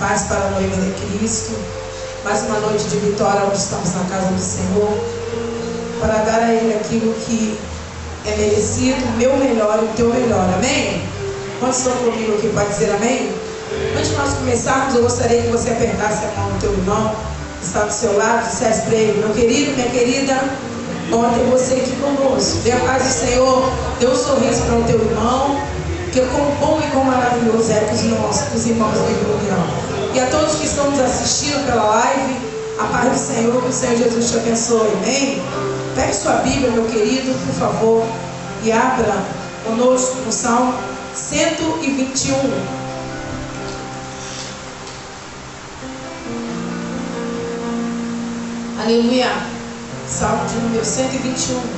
paz para a noiva de Cristo. Mais uma noite de vitória, onde estamos na casa do Senhor, para dar a Ele aquilo que é merecido, o meu melhor e o teu melhor. Amém? Quantos estão comigo aqui para dizer amém? Antes de nós começarmos, eu gostaria que você apertasse a mão do teu irmão que está do seu lado, dissesse para ele: meu querido, minha querida, bom ter você aqui conosco. Dê a paz do Senhor, dê um sorriso para o teu irmão, que quão bom e quão maravilhoso é que os irmãos vivem união. E a todos que estão nos assistindo pela live, a paz do Senhor, que o Senhor Jesus te abençoe. Amém? Pegue sua Bíblia, meu querido, por favor, e abra conosco no Salmo 121. Aleluia. Salmo de número 121.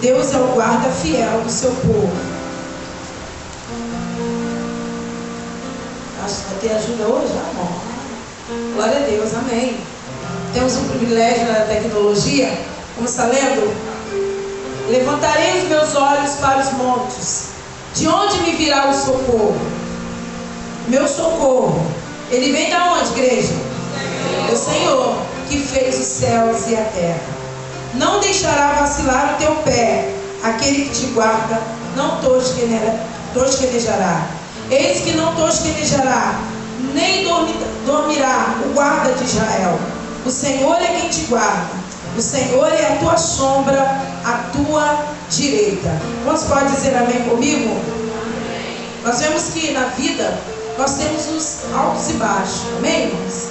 Deus é o guarda fiel do seu povo. Acho que vai ter ajuda hoje, amor. Glória a Deus, amém. Temos um privilégio na tecnologia. Vamos estar lendo? Levantarei os meus olhos para os montes. De onde me virá o socorro? Meu socorro, ele vem da onde, igreja? Do Senhor, que fez os céus e a terra. Não deixará vacilar o teu pé. Aquele que te guarda não tosquenejará. Eis que não tosquenejará, nem dormirá o guarda de Israel. O Senhor é quem te guarda. O Senhor é a tua sombra, a tua direita. Quantos podem dizer amém comigo? Amém. Nós vemos que na vida nós temos os altos e baixos. Amém, irmãos?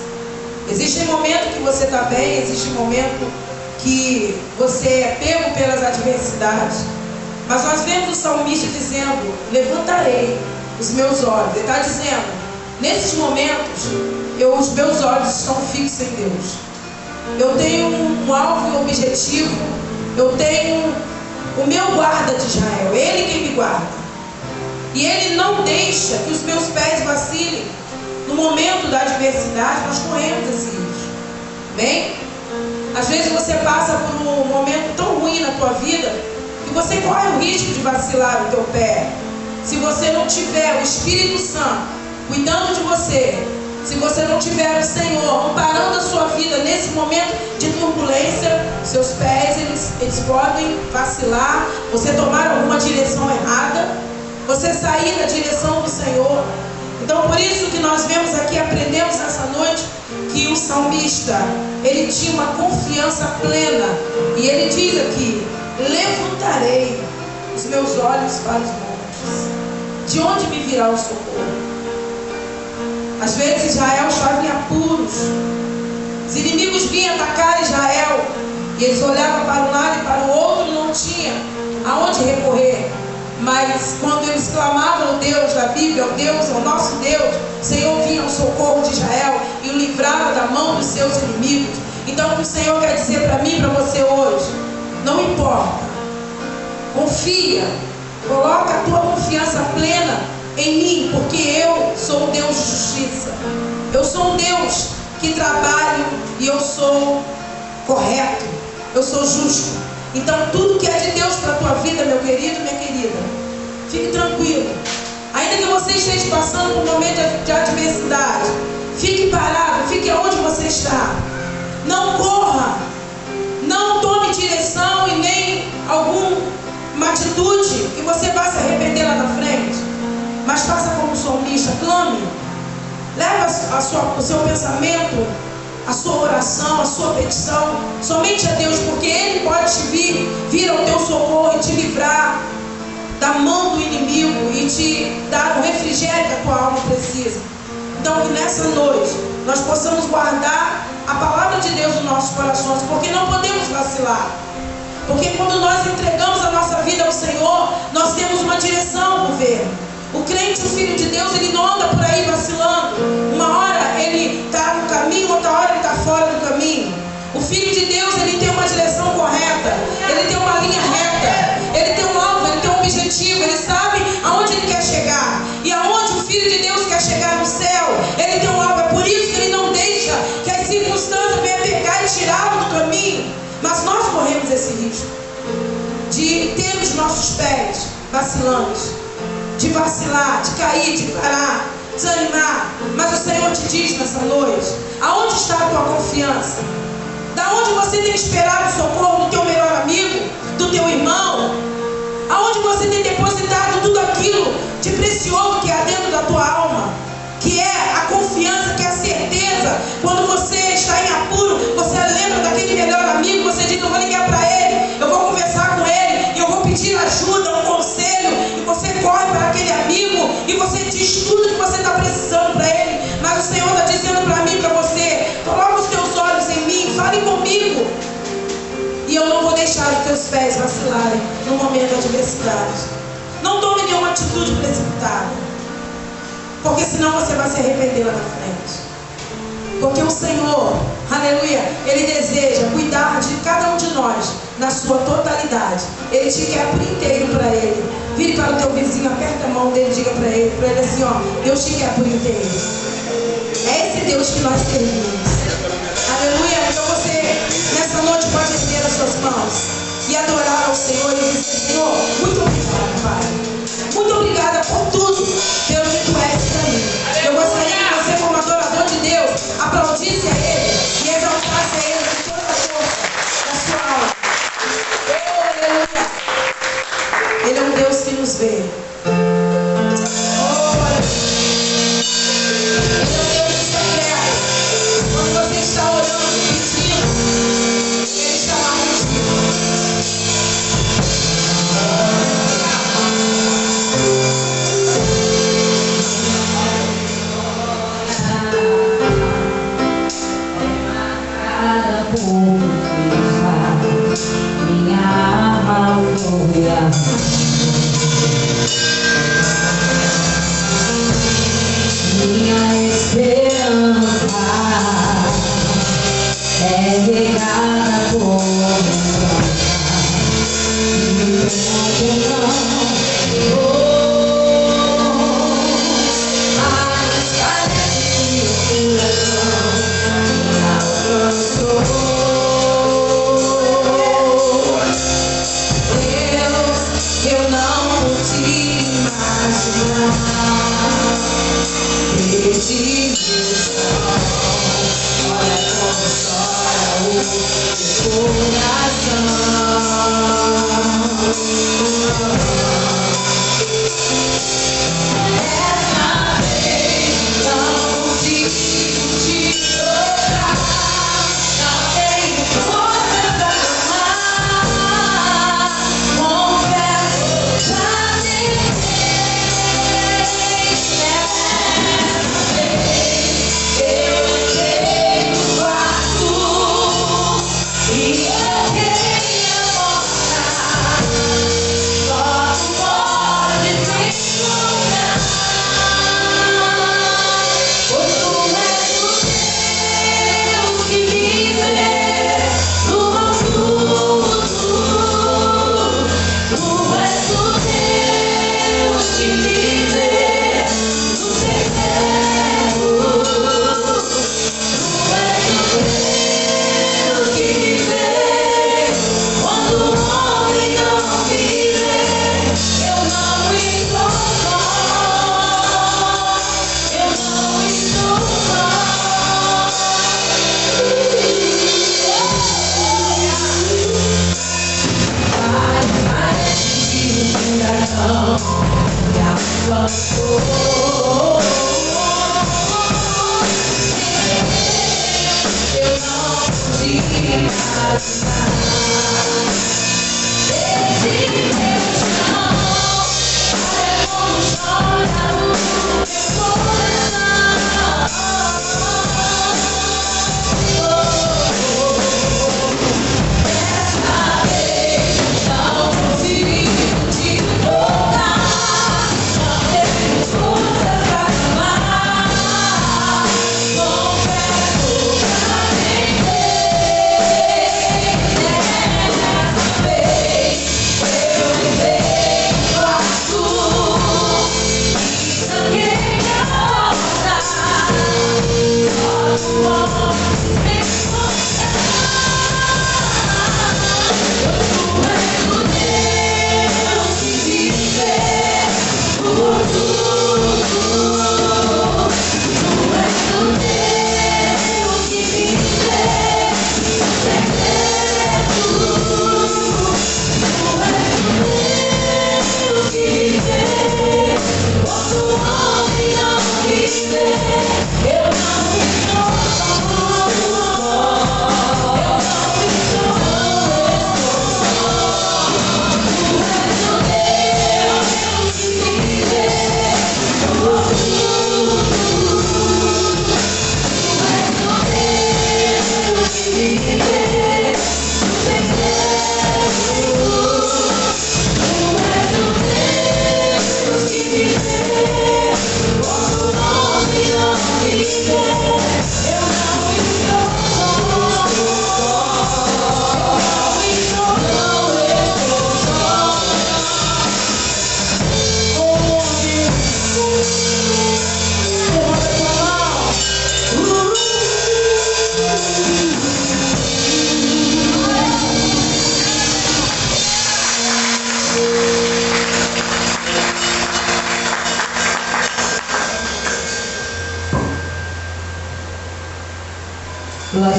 Existe momento que você está bem, existe momento que você é pego pelas adversidades. Mas nós vemos o salmista dizendo: levantarei os meus olhos. Ele está dizendo: nesses momentos, os meus olhos estão fixos em Deus. Eu tenho um alvo e um objetivo. Eu tenho o meu guarda de Israel. Ele quem me guarda. E Ele não deixa que os meus pés vacilem. No momento da adversidade, nós corremos esse risco. Amém? Às vezes você passa por um momento tão ruim na tua vida que você corre o risco de vacilar o teu pé. Se você não tiver o Espírito Santo cuidando de você, se você não tiver o Senhor amparando a sua vida nesse momento de turbulência, seus pés eles podem vacilar, você tomar alguma direção errada, você sair da direção do Senhor. Então por isso que nós vemos aqui, aprendemos nessa noite, que o salmista, ele tinha uma confiança plena. E ele diz aqui: levantarei os meus olhos para os montes. De onde me virá o socorro? Às vezes Israel estava em apuros. Os inimigos vinham atacar Israel. E eles olhavam para um lado e para o outro e não tinha aonde recorrer. Mas quando eles clamavam ao Deus da Bíblia, ao nosso Deus, o Senhor vinha ao socorro de Israel e o livrava da mão dos seus inimigos. Então o que o Senhor quer dizer para mim e para você hoje: não importa, confia, coloca a tua confiança plena em mim, porque eu sou um Deus de justiça. Eu sou um Deus que trabalho e eu sou correto, eu sou justo. Então tudo que é de Deus para a tua vida, meu querido, minha querida, fique tranquilo. Ainda que você esteja passando por um momento de adversidade, fique parado, fique onde você está. Não corra, não tome direção e nem alguma atitude que você vá se arrepender lá na frente. Mas faça como o salmista, clame, leva o seu pensamento, a sua oração, a sua petição somente a Deus, porque Ele pode te vir ao teu socorro e te livrar da mão do inimigo e te dar o refrigério que a tua alma precisa. Então que nessa noite nós possamos guardar a palavra de Deus nos nossos corações, porque não podemos vacilar. Porque quando nós entregamos a nossa vida ao Senhor, nós temos uma direção ao governo. O crente, o filho de Deus, ele não anda por aí vacilando. Uma hora ele está no caminho, outra hora ele está fora do caminho. O filho de Deus, ele tem uma direção correta, ele tem uma linha reta, ele tem um alvo, ele tem um objetivo, ele sabe aonde ele quer chegar. E aonde o filho de Deus quer chegar no céu, ele tem um alvo. É por isso que ele não deixa que as circunstâncias venham pegar e tirá-lo do caminho. Mas nós corremos esse risco de ter os nossos pés vacilante, de vacilar, de cair, de parar, desanimar. Mas o Senhor te diz nessa noite: aonde está a tua confiança? Da onde você tem esperado o socorro do teu melhor amigo, do teu irmão? Aonde você tem depositado tudo aquilo de precioso que há dentro da tua alma? Que é a confiança, que é a certeza. Quando você está em apuro, você lembra daquele melhor amigo, você diz: eu vou ligar para ele, eu vou conversar com ele, eu vou pedir ajuda, um conselho, e você corre para aquele amigo e você diz tudo que você está precisando para ele. Mas o Senhor está dizendo para mim, para você: coloca os teus olhos em mim, fale comigo, e eu não vou deixar os teus pés vacilarem no momento da adversidade. Não tome nenhuma atitude precipitada, porque senão você vai se arrepender lá na frente. Porque o Senhor, aleluia, Ele deseja cuidar de cada um de nós na sua totalidade. Ele te quer por inteiro para Ele. Vire para o teu vizinho, aperta a mão dele, diga para ele assim: ó, Deus te quer por inteiro. É esse Deus que nós servimos. Aleluia. Então você, nessa noite, pode erguer as suas mãos e adorar ao Senhor e dizer: Senhor, muito obrigado, Pai. Muito obrigada por tudo, pelo que Tu és para mim. Eu gostaria que você, como adorador de Deus, aplaudisse a Ele e exaltasse a Ele com toda a força da sua alma. Oh, aleluia. Ele é um Deus que nos vê. Oh, aleluia. Ele é um Deus que está perto. Quando você está orando, pedindo, Ele está lá contigo. Minha alma glória, minha esperança é regada por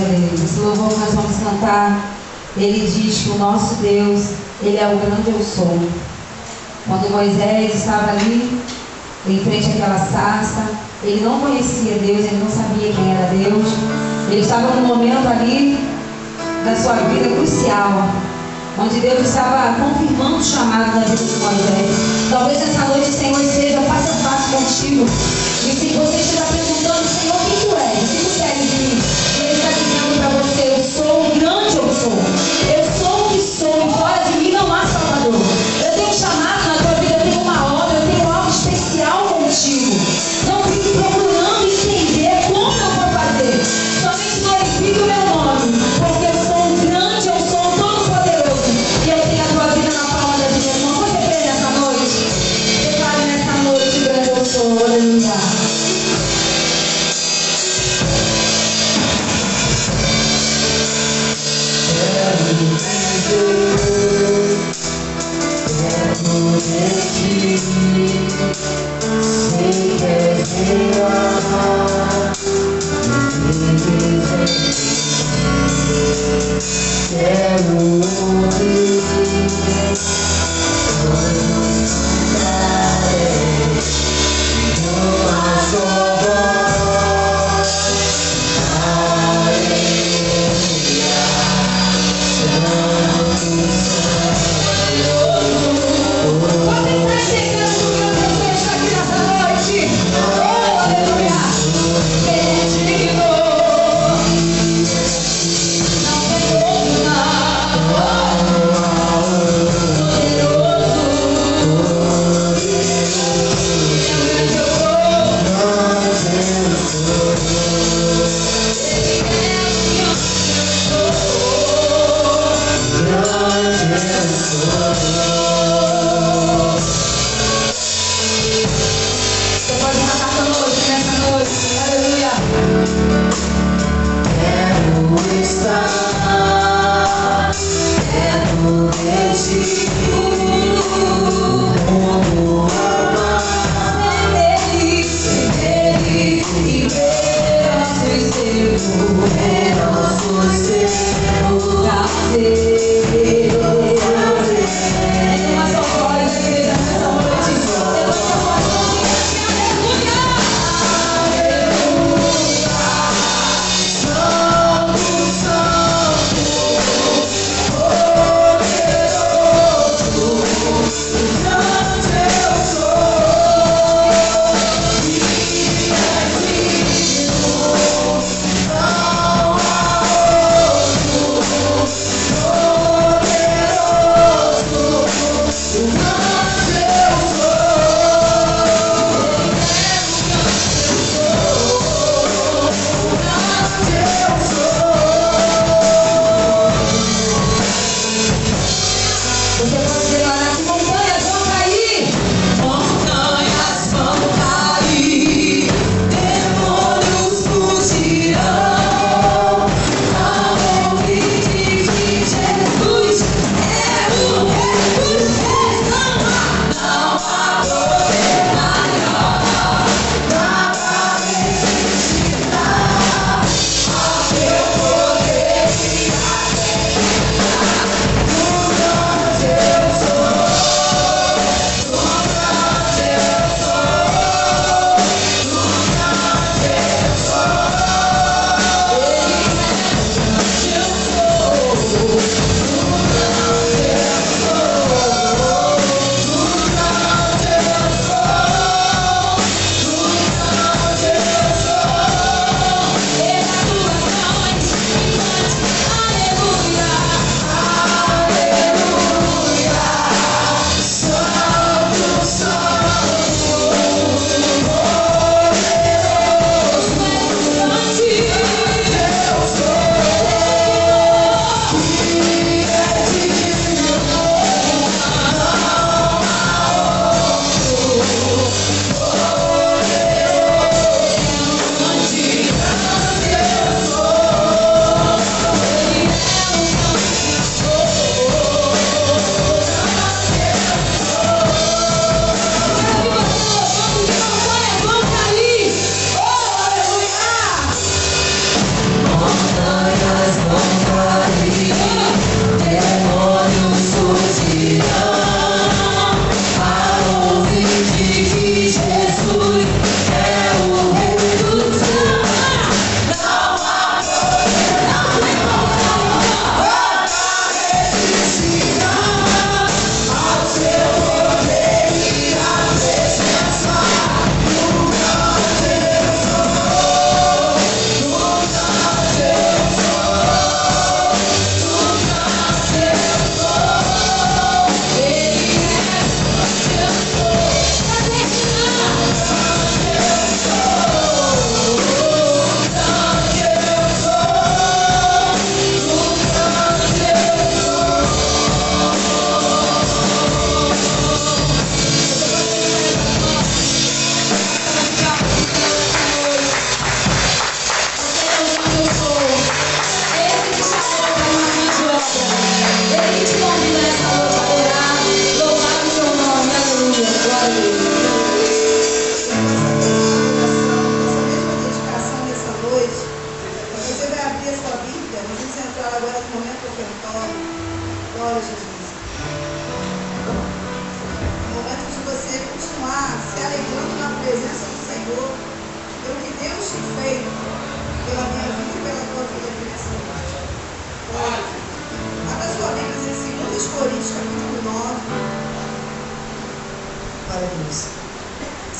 a Deus. Esse louvor que nós vamos cantar, ele diz que o nosso Deus, ele é o grande eu sou. Quando Moisés estava ali, em frente àquela sarça, ele não conhecia Deus, ele não sabia quem era Deus. Ele estava num momento ali da sua vida crucial, onde Deus estava confirmando o chamado da vida de Moisés. Talvez essa noite, Senhor, esteja face a face contigo. E se você estiver perguntando, Senhor, quem tu és? O que tu queres de mim? Ele está dizendo para você: eu sou o grande eu sou. Eu sou o que sou, e fora de mim não há Salvador. Eu tenho um chamado na tua vida, eu tenho uma obra, eu tenho algo especial contigo. Não fique procurando entender como eu vou fazer. Somente glorifique o meu nome, porque eu sou um grande, eu sou um todo-poderoso. E eu tenho a tua vida na palma das minhas mãos. Você crê nessa noite? Declare nessa noite o grande eu sou. Aleluia. Não tem outro, não.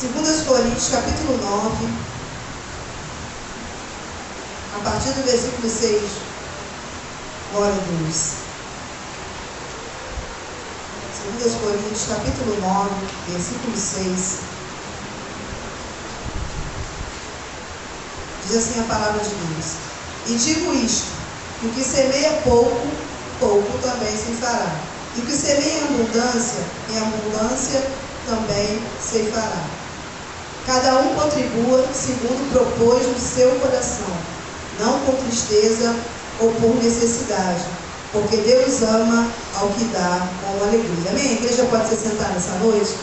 2 Coríntios, capítulo 9, a partir do versículo 6. Glória a Deus. 2 Coríntios, capítulo 9, versículo 6. Diz assim a palavra de Deus: E digo isto, que o que semeia pouco, pouco também se fará. E o que semeia em abundância também se fará. Cada um contribua segundo propôs no seu coração, não com tristeza ou por necessidade, porque Deus ama ao que dá com alegria. Amém? A igreja pode se sentar nessa noite?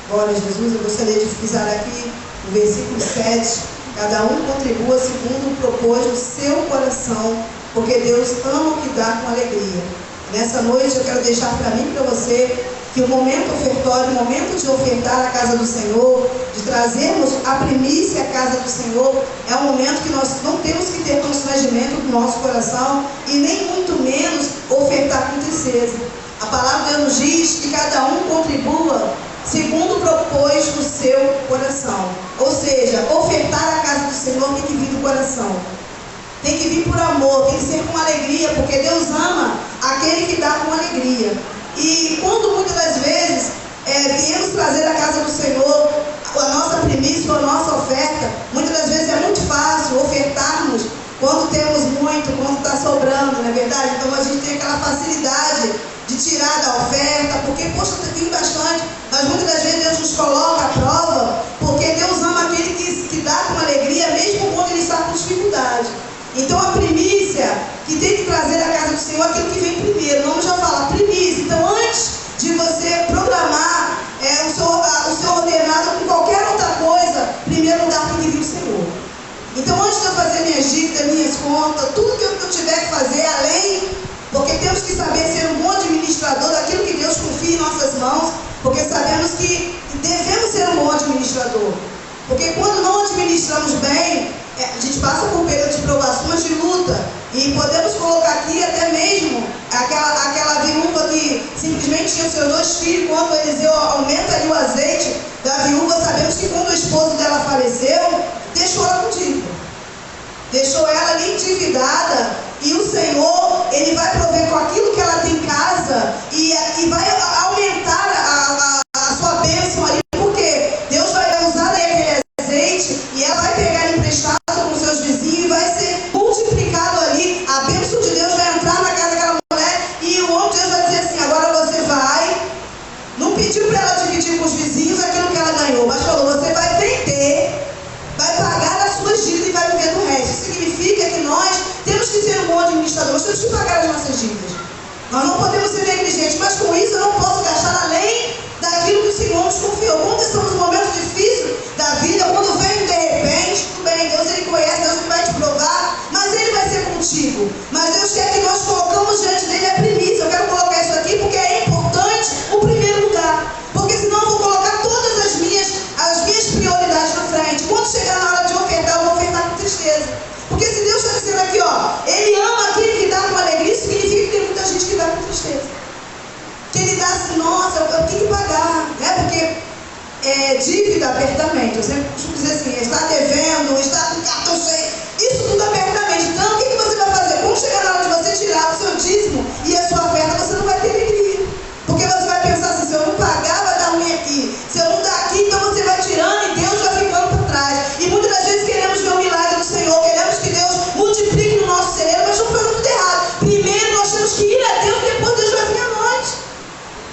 Glória a Jesus. Eu gostaria de frisar aqui no versículo 7, cada um contribua segundo propôs no seu coração, porque Deus ama o que dá com alegria. Nessa noite eu quero deixar para mim e para você que o momento ofertório, o momento de ofertar a casa do Senhor, de trazermos a primícia à casa do Senhor, é um momento que nós não temos que ter constrangimento do nosso coração e nem muito menos ofertar com tristeza. A palavra de Deus nos diz que cada um contribua segundo propôs no seu coração. Ou seja, ofertar a casa do Senhor tem que vir do coração. Tem que vir por amor, tem que ser com alegria, porque Deus ama aquele que dá com alegria. E quando muitas das vezes viemos trazer a casa do Senhor a nossa primícia, a nossa oferta, muitas das vezes é muito fácil ofertarmos quando temos muito, quando está sobrando, não é verdade? Então a gente tem aquela facilidade de tirar da oferta, porque, poxa, tem bastante, mas muitas das vezes Deus nos coloca à prova, porque Deus ama aquele que dá com alegria, mesmo quando ele está com dificuldade. Então a primícia que tem que trazer à casa do Senhor é aquilo que vem primeiro. Vamos já falar primícia. Então antes de você programar o seu ordenado com qualquer outra coisa, primeiro lugar tem que vir o Senhor. Então antes de eu fazer minhas dívidas, minhas contas, tudo que eu tiver que fazer, além, porque temos que saber ser um bom administrador daquilo que Deus confia em nossas mãos, porque sabemos que devemos ser um bom administrador. Porque quando não administramos bem, a gente passa por período de provações, de luta, e podemos colocar aqui até mesmo aquela viúva que simplesmente tinha seus 2 filhos. Quando Eliseu aumenta ali o azeite da viúva, sabemos que quando o esposo dela faleceu, deixou ela com dívida, deixou ela ali endividada, e o Senhor, Ele vai prover com aquilo que ela tem em casa e vai aumentar a sua bênção ali, porque Deus vai usar aquele azeite e ela vai pegar emprestado com seus vizinhos e vai ser multiplicado ali. A bênção de Deus vai entrar na casa daquela mulher e o outro Deus vai dizer assim: agora você vai. Não pediu para ela dividir com os vizinhos aquilo que ela ganhou, mas falou: você vai vender, vai pagar as suas dívidas e vai viver do resto. Isso significa que nós temos que ser um bom administrador, nós temos que pagar as nossas dívidas. Nós não podemos ser negligentes, mas com isso eu não posso gastar além daquilo que o Senhor nos confiou. Quando estamos num momento difícil da vida, quando vem de repente, tudo bem, Deus Ele conhece, Deus Ele vai te provar, mas Ele vai ser contigo. Mas Deus quer que nós colocamos diante dele a primícia. Eu quero colocar isso aqui porque é importante o primeiro lugar, porque senão eu vou colocar todas as minhas prioridades na frente. Quando chegar na hora de ofertar, eu vou ofertar com tristeza. Porque se Deus está dizendo aqui, Ele ama aquele que dá com alegria, isso significa que tem muita gente que dá com tristeza. Que Ele dá assim: nossa, eu tenho que pagar, né? Porque dívida, apertamento. Eu sempre costumo dizer assim: está devendo, está com cartão cheio, isso tudo apertamento. Então, o que você vai fazer? Quando chegar na hora de você tirar o seu dízimo e a sua oferta, você não vai ter alegria. Porque você vai pensar assim: se eu não pagar, vai dar ruim aqui. Se eu não dar aqui, então você vai tirando e Deus vai ficando para trás. E muitas das vezes queremos ver o milagre do Senhor, queremos que Deus multiplique no nosso celeiro, mas não foi tudo errado. Primeiro nós temos que ir a Deus, depois Deus vai vir a nós.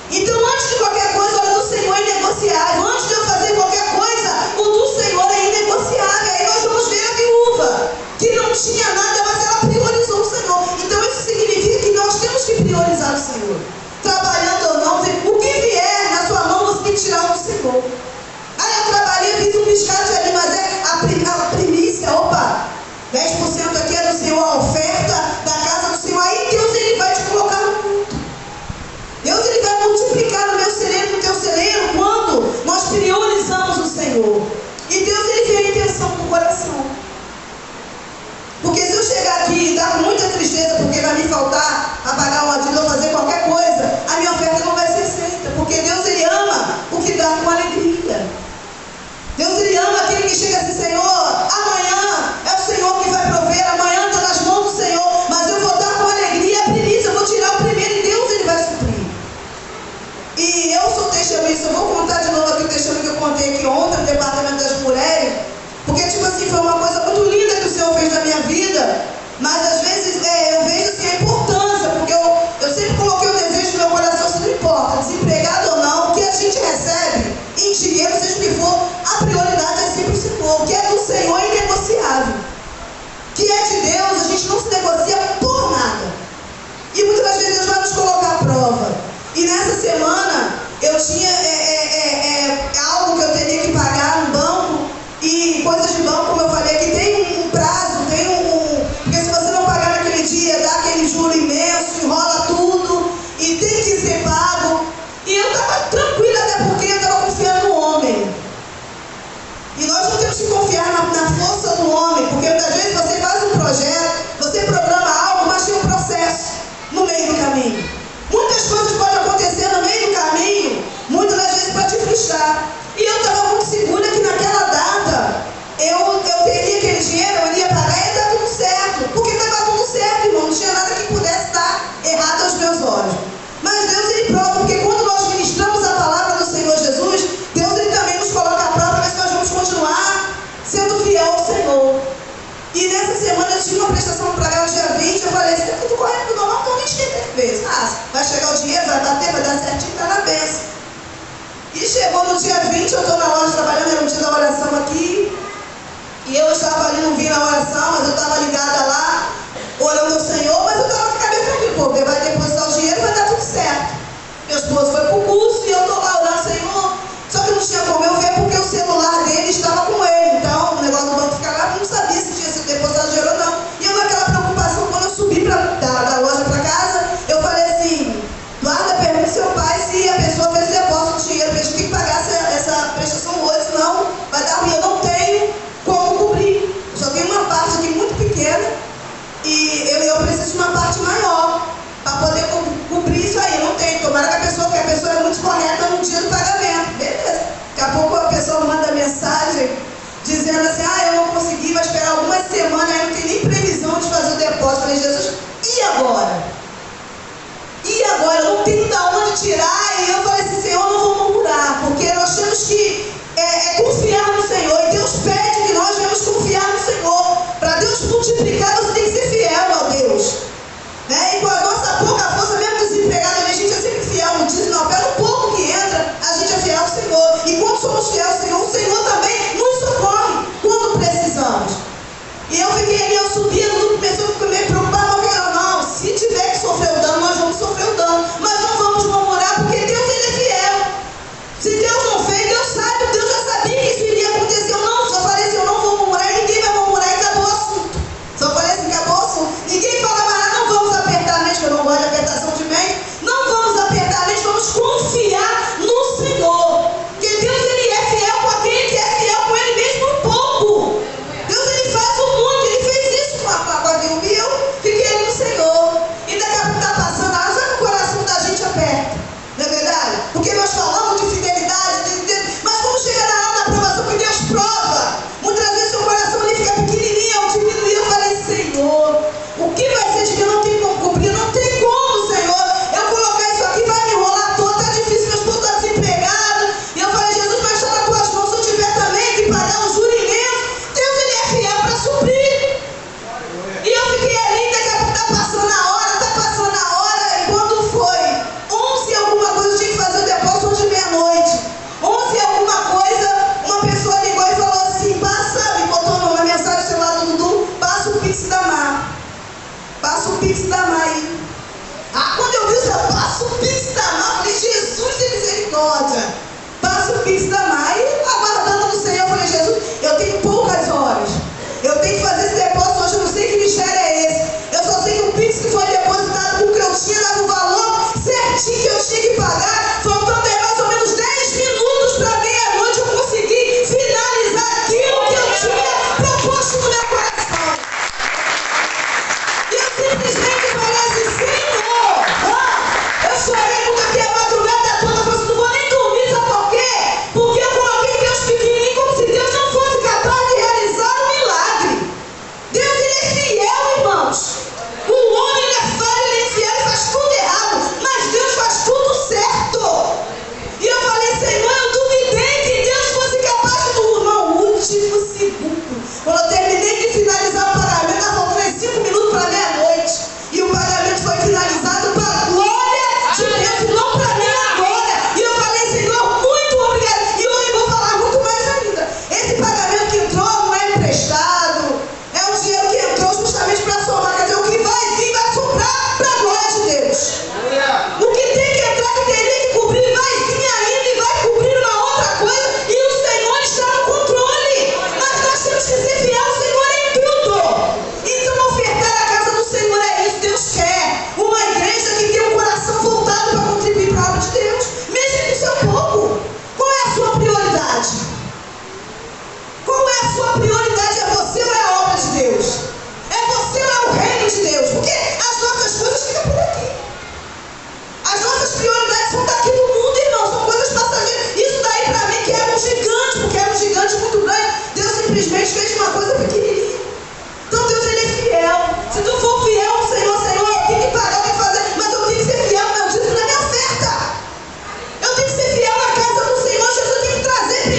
Então, antes de qualquer coisa, o do Senhor é inegociável. Antes de eu fazer qualquer coisa, o do Senhor é inegociável. Aí nós vamos ver a viúva, que não tinha nada, mas ela priorizou o Senhor. Então, isso significa que nós temos que priorizar Senhor. Aí eu trabalhei, fiz um biscate ali, mas é a primícia, opa, 10% aqui é do Senhor, a oferta da casa do Senhor. Aí Deus, Ele vai te colocar no culto. Deus, Ele vai multiplicar no meu celeiro, no teu celeiro, quando nós priorizamos o Senhor. E Deus, Ele vê a intenção do coração. Porque se eu chegar aqui e dar com muita tristeza, porque vai me faltar a pagar uma dívida ou fazer qualquer coisa, a minha oferta não vai ser feita. Porque Deus, Ele ama o que dá com alegria. Deus, Ele ama aquele que chega assim: Senhor, amanhã é o Senhor que vai prover, amanhã está nas mãos do Senhor, mas eu vou dar com alegria a primícia, eu vou tirar o primeiro e Deus, Ele vai suprir. E eu sou testemunha, eu vou contar de novo aqui o testemunho que eu contei aqui ontem no Departamento das Mulheres, porque tipo assim, foi uma coisa muito linda que o Senhor fez na minha vida, mas às vezes eu vejo assim, a importância, porque eu sempre coloquei o desejo no meu coração, se não importa, desempregado ou não, o que a gente recebe em dinheiro, seja o que for, a prioridade é sempre o Senhor. O que é do Senhor é inegociável. O que é de Deus, a gente não se negocia por nada. E muitas das vezes Deus vai nos colocar à prova. E nessa semana, eu tinha algo que eu teria que pagar no banco. E coisas de banco, como eu falei aqui, tem um prazo, porque se você não pagar naquele dia, dá aquele juro imenso, enrola tudo, e tem que ser pago. E eu estava tranquila, até porque eu estava confiando no homem. E nós não temos que confiar na força do homem, porque muitas vezes você faz um projeto, você programa algo, mas tem um processo no meio do caminho. Muitas coisas podem acontecer no meio do caminho, muitas das vezes para te frustrar. E eu estava muito segura que naquela data eu teria aquele dinheiro, eu iria pagar e ia dar tudo certo. Porque estava tudo certo, irmão, não tinha nada que pudesse estar errado aos meus olhos. Mas Deus, Ele prova, porque quando nós ministramos a palavra do Senhor Jesus, Deus, Ele também nos coloca à prova para ver se nós vamos continuar sendo fiel ao Senhor. E nessa semana eu tinha uma prestação para pagar no dia 20, eu falei, isso é tudo correto, normal, então nem esquentei que fez. Vai chegar o dinheiro, vai bater, vai dar certinho, está na bênção. E chegou no dia 20, eu estou na loja trabalhando, era um dia da oração aqui, e eu estava ali, não vi na oração, mas eu estava ligada lá, orando ao Senhor, mas eu estava com a cabeça tranquila, porque vai depositar o dinheiro, vai dar tudo certo. Meu esposo foi para o curso e eu estou lá orando, Senhor, só que não tinha como eu ver porque o celular dele estava com ele, então o negócio do banco ficar lá, eu não sabia se tinha sido depositado dinheiro ou não. E eu naquela preocupação, quando eu subi da loja para casa, eu falei assim, guarda, pergunta seu pai se a pessoa fez depósito de dinheiro, porque a gente tem que pagar essa prestação hoje, senão vai dar ruim. Eu não tenho como cobrir, eu só tenho uma parte aqui muito pequena e eu preciso de uma parte maior para poder cobrir isso aí. Eu não tenho, tomara que a pessoa é muito correta no dia do pagamento, beleza. Daqui a pouco a pessoa manda mensagem dizendo assim, eu não consegui, vai esperar algumas semanas, aí não tem nem previsão de fazer o depósito. Eu falei, Jesus, e agora? E agora? Eu não tenho de onde tirar. E eu falei assim, Senhor, não vou murmurar, porque nós temos que confiar no Senhor. E Deus pede que nós venhamos confiar no Senhor. Para Deus multiplicar, você tem que ser fiel a Deus. Né? E com a nossa pouca força, mesmo desempregado, a gente é sempre fiel. Não diz, não, pelo pouco que entra, a gente é fiel ao Senhor. E quando somos fiel ao Senhor, o Senhor também nos socorre quando precisamos. E eu fiquei ali, eu subia, tudo começou a me preocupar, não, se tiver que sofrer o dano, nós vamos sofrer o dano. Mas não vamos murmurar, porque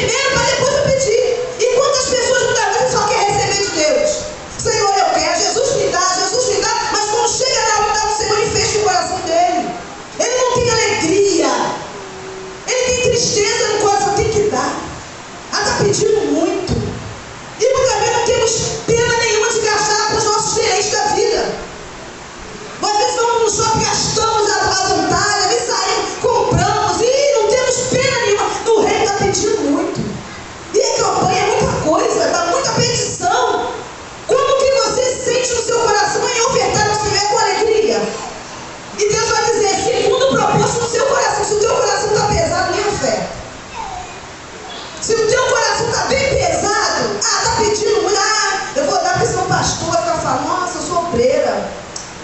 primeiro para depois eu pedir. E quantas pessoas muitas vezes só querem receber de Deus? Senhor, eu quero, Jesus me dá, mas quando chega na hora do Senhor, ele fecha o coração dele. Ele não tem alegria, ele tem tristeza no coração, tem que dar. Ah, está pedindo muito. E muitas vezes não temos pena nenhuma de gastar com os nossos direitos da vida. Às vezes vamos no shopping, gastamos à vontade, às vezes saímos, compramos e não temos pena nenhuma. No reino está pedindo muito. E a campanha é muita coisa, dá muita petição. Como que você sente no seu coração em ofertar ao Senhor com alegria? E Deus vai dizer, segundo o propósito no seu coração, se o teu coração está pesado, nem oferta. Se o teu coração está bem pesado, está pedindo muito, eu vou dar para esse meu pastor, vai ficar falando, nossa, eu sou obreira,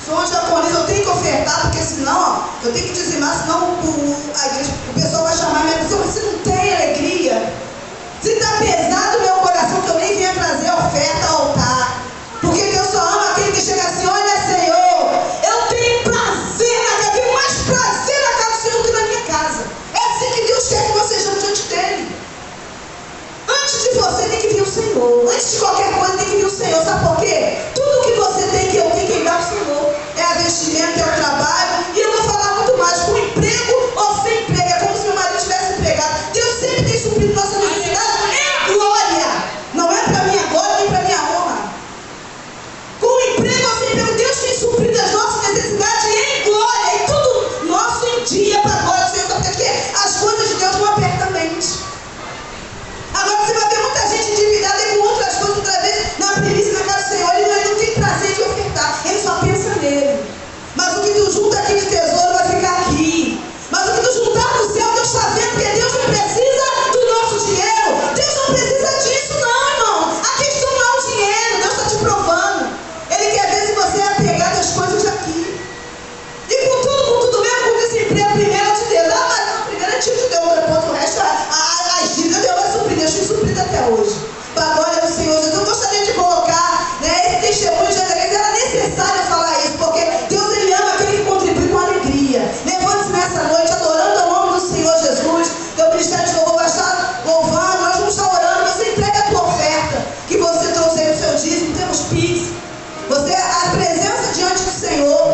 sou uma diaconisa, eu tenho que ofertar, porque senão, eu tenho que dizimar, senão a igreja, o pessoal vai chamar minha atenção, mas você não tem alegria. Se está pesado o meu coração, que eu nem venha trazer a oferta ao altar. Porque Deus só ama aquele que chega assim, olha Senhor, eu tenho prazer na casa, eu tenho mais prazer na casa do Senhor do que na minha casa. É assim que Deus quer que você esteja diante dele. Antes de você tem que vir o Senhor. Antes de qualquer coisa tem que vir o Senhor. Sabe por quê? Tudo que você tem, que eu tenho, quem dá o Senhor. É a vestimenta, é o trabalho. E eu vou falar muito mais, com emprego ou sem emprego. É como se meu marido tivesse empregado. Deus sempre tem suprido nossa necessidade em glória. Não é para minha glória nem para minha honra. Com emprego ou sem emprego, Deus tem suprido as nossas necessidades em glória. E tudo nosso em dia para a glória do Senhor. Porque as coisas de Deus não apertam a mente. Agora você vai ver muita gente endividada e com outras coisas, outra vez, na primícia na casa do Senhor. Ele não tem prazer de ofertar, ele só pensa nele. Mas o que tu junta aqui de tesouro vai ficar aqui. Mas o que tu juntar no céu, Deus está vendo, porque Deus não precisa do nosso dinheiro. Deus não precisa disso, não, irmão. A questão não é o dinheiro, Deus está te provando. Ele quer ver se você é apegado às coisas daqui. E com tudo mesmo, com desemprego, primeiro eu te deu. Ah, mas não, primeiro eu te deu, depois o resto, as dívidas Deus vai suprir. Deus tem suprido até hoje. Para a glória do Senhor Jesus. Eu gostaria de colocar, esse testemunho de alegria. Era necessário falar isso, porque Deus, ele ama aquele que contribui com alegria. Levante-se nessa noite, adorando ao nome do Senhor Jesus. Teu ministério de louvor vai estar louvando, nós vamos estar orando. Você entrega a tua oferta, que você trouxe aí no seu dízimo. Temos Pix. Você, a presença diante do Senhor,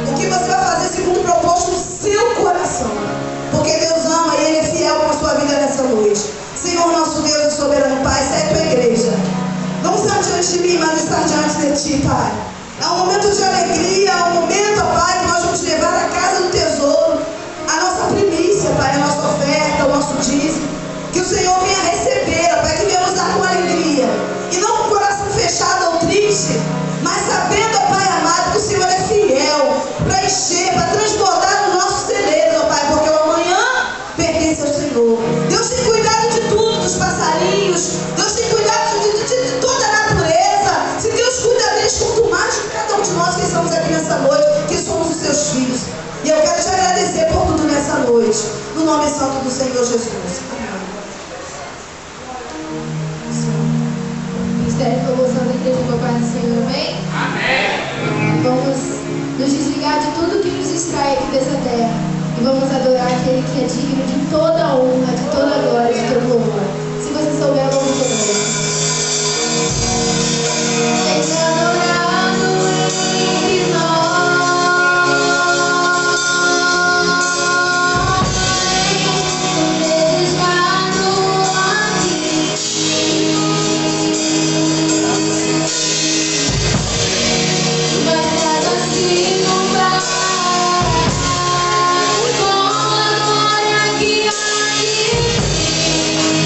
o que você vai fazer segundo o propósito do seu coração. Porque Deus ama e Ele é fiel com a sua vida nessa noite. Senhor, nosso Deus e soberano Pai, essa é a tua igreja. Não estar diante de mim, mas estar diante de ti, Pai. É um momento de alegria, é um momento, ó Pai, que nós vamos levar à casa do tesouro a nossa primícia, Pai, a nossa oferta, o nosso dízimo. Que o Senhor venha receber, ó Pai, que venha nos dar com alegria. E não com o coração fechado ou triste, mas sabendo, ó Pai amado, que o Senhor é fiel para encher, para transbordar no nosso celeiro, ó Pai, porque o amanhã pertence ao Senhor. Deus tem cuidado de tudo, dos passarinhos. Deus tem cuidado de toda a natureza. Se Deus cuida deles, quanto mais de cada um de nós que estamos aqui nessa noite, que somos os seus filhos. E eu quero te agradecer por tudo nessa noite. No nome santo do Senhor Jesus. Ministério de Louvor da Igreja do Pai do Senhor, amém? Amém. Vamos nos desligar de tudo que nos distrai aqui dessa terra. E vamos adorar aquele que é digno de toda a honra, de toda a glória, de todo louvor. Se você souber, vamos conosco. Seja adorado entre nós. Desejado aqui. Mas assim não vai. Com a glória que há em ti.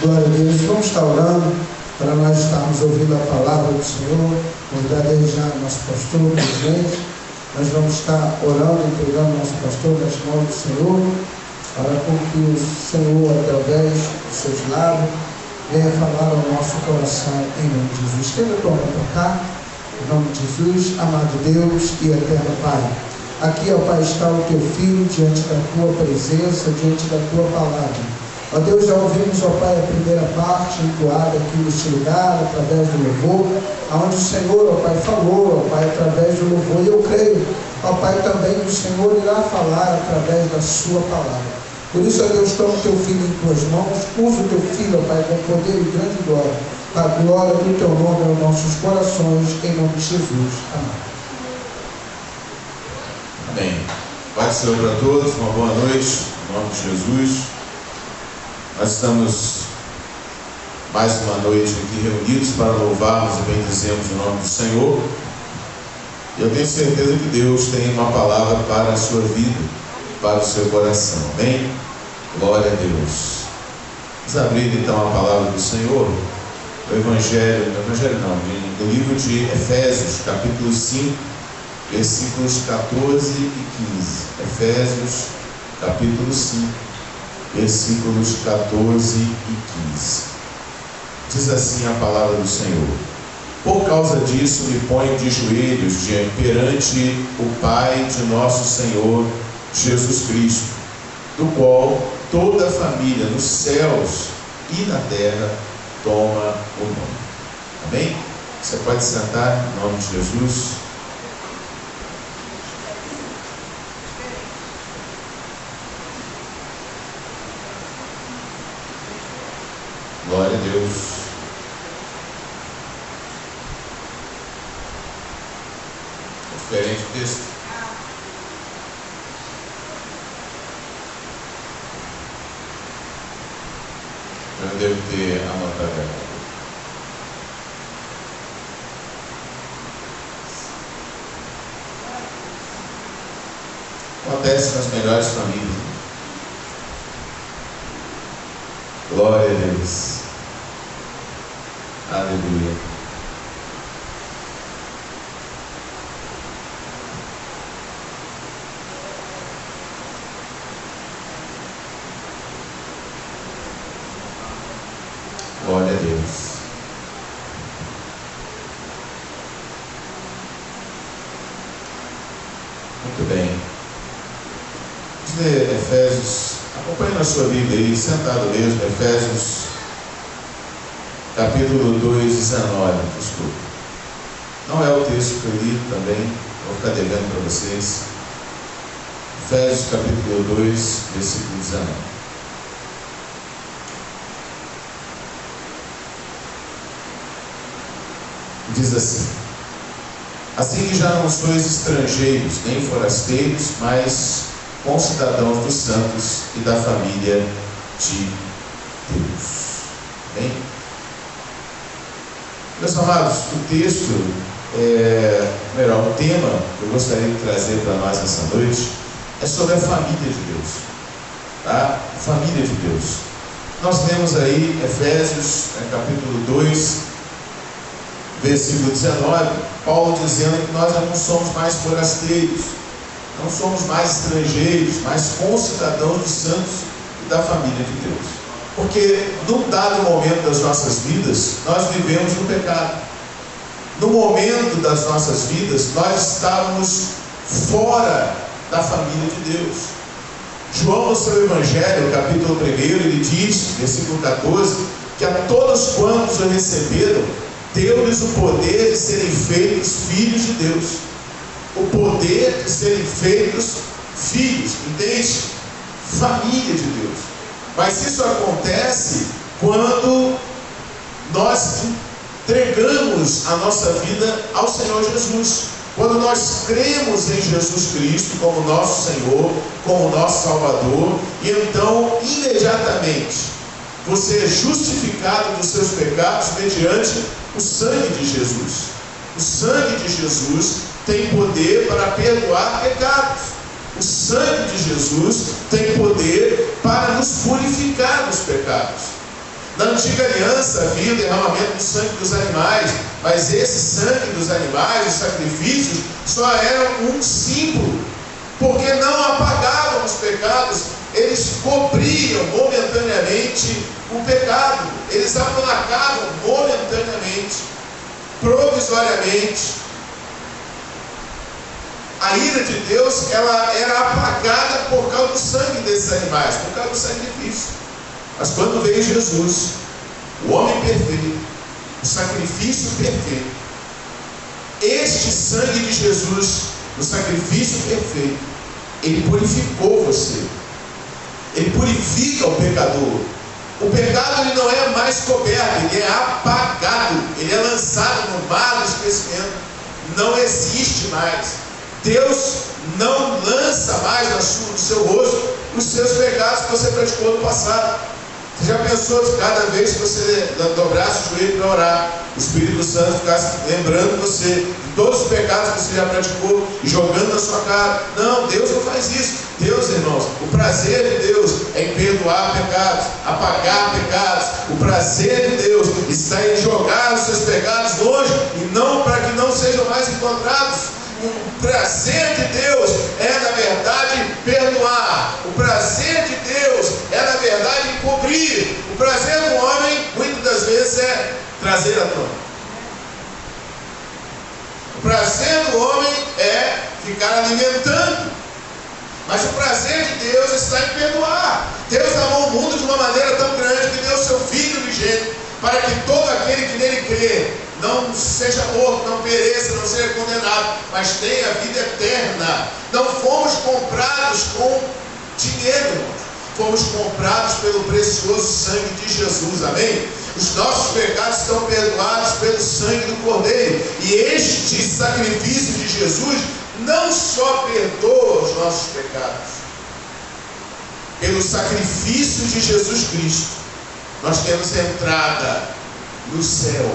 Glória a Deus. Vamos estar orando para nós estarmos ouvindo a palavra do Senhor. Convidar desde já o nosso pastor, presidente. Nós vamos estar orando, entregando o nosso pastor nas mãos do Senhor, para que o Senhor, através dos seus lábios, venha falar ao nosso coração em nome de Jesus. Estenda a tua mão para cá, em nome de Jesus, amado Deus e eterno Pai. Aqui, ó Pai, está o teu filho diante da tua presença, diante da tua palavra. Ó Deus, já ouvimos, ó Pai, a primeira parte entoada aqui neste lugar, através do louvor, onde o Senhor, ó Pai, falou, ó Pai, através do louvor. E eu creio, ó Pai, também que o Senhor irá falar através da sua palavra. Por isso, ó Deus, toma o teu filho em tuas mãos, usa o teu filho, ó Pai, com poder e grande glória, para a glória do teu nome aos nossos corações, em nome de Jesus. Amém. Amém. Pai do Senhor para todos, uma boa noite, em nome de Jesus. Nós estamos mais uma noite aqui reunidos para louvarmos e bendizermos o nome do Senhor. E eu tenho certeza que Deus tem uma palavra para a sua vida, para o seu coração. Amém? Glória a Deus. Vamos abrir então a palavra do Senhor, o no livro de Efésios, capítulo 5, versículos 14 e 15. Efésios, capítulo 5, versículos 14 e 15. Diz assim a palavra do Senhor: por causa disso me ponho de joelhos perante o Pai de nosso Senhor Jesus Cristo, do qual toda a família nos céus e na terra toma o nome. Amém? Você pode sentar em nome de Jesus. Glória a Deus. Diferente texto. Eu devo ter anotado agora. Acontece nas melhores famílias. Glória a Deus. Aleluia. Glória a Deus. Muito bem. Vamos ler Efésios. Acompanhe na sua Bíblia aí, sentado mesmo, Efésios, capítulo 2, 19. Desculpa. Não é o texto que eu li também, vou ficar devendo para vocês. Efésios, capítulo 2, versículo 19. Diz assim: assim que já não sois estrangeiros, nem forasteiros, mas concidadãos dos santos e da família de Deus. Bem? Meus amados, o texto, o tema que eu gostaria de trazer para nós essa noite é sobre a família de Deus. Tá? Família de Deus. Nós temos aí Efésios, capítulo 2, versículo 19, Paulo dizendo que nós já não somos mais forasteiros, não somos mais estrangeiros, mas concidadãos dos santos e da família de Deus. Porque num dado momento das nossas vidas, nós vivemos no pecado. No momento das nossas vidas, nós estávamos fora da família de Deus. João, no seu Evangelho, capítulo 1, ele diz, versículo 14, que a todos quantos o receberam, deu-lhes o poder de serem feitos filhos de Deus. O poder de serem feitos filhos, entende? Família de Deus. Mas isso acontece quando nós entregamos a nossa vida ao Senhor Jesus. Quando nós cremos em Jesus Cristo como nosso Senhor, como nosso Salvador, e então imediatamente você é justificado dos seus pecados mediante o sangue de Jesus. O sangue de Jesus tem poder para perdoar pecados. O sangue de Jesus tem poder para nos purificar dos pecados. Na antiga aliança havia o derramamento do sangue dos animais, mas esse sangue dos animais, os sacrifícios, só eram um símbolo, porque não apagavam os pecados, eles cobriam momentaneamente o pecado, eles aplacavam momentaneamente, provisoriamente. A ira de Deus, ela era apagada por causa do sangue desses animais, por causa do sacrifício. Mas quando veio Jesus, o homem perfeito, o sacrifício perfeito, este sangue de Jesus, o sacrifício perfeito, ele purificou você. Ele purifica o pecador. O pecado, ele não é mais coberto, ele é apagado, ele é lançado no mar do esquecimento. Não existe mais. Deus não lança mais no seu rosto os seus pecados que você praticou no passado. Você já pensou que cada vez que você dobrasse o joelho para orar, o Espírito Santo ficasse lembrando você de todos os pecados que você já praticou e jogando na sua cara? Não, Deus não faz isso. Deus, irmãos, o prazer de Deus é em perdoar pecados, apagar pecados. O prazer de Deus está em jogar os seus pecados longe e não para que não sejam mais encontrados. O prazer de Deus é, na verdade, perdoar. O prazer de Deus é, na verdade, encobrir. O prazer do homem, muitas das vezes, é trazer à tona. O prazer do homem é ficar alimentando. Mas o prazer de Deus está em perdoar. Deus amou o mundo de uma maneira tão grande que deu seu Filho unigênito, para que todo aquele que nele crê não seja morto, não pereça, não seja condenado, mas tenha a vida eterna. Não fomos comprados com dinheiro, irmãos. Fomos comprados pelo precioso sangue de Jesus, amém? Os nossos pecados estão perdoados pelo sangue do Cordeiro. E este sacrifício de Jesus não só perdoa os nossos pecados, pelo sacrifício de Jesus Cristo, nós temos entrada no céu.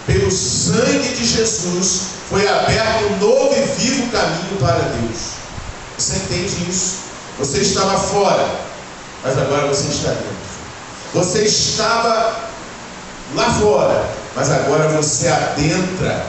Pelo sangue de Jesus foi aberto um novo e vivo caminho para Deus. Você entende isso? Você estava fora, mas agora você está dentro. Você estava lá fora, mas agora você adentra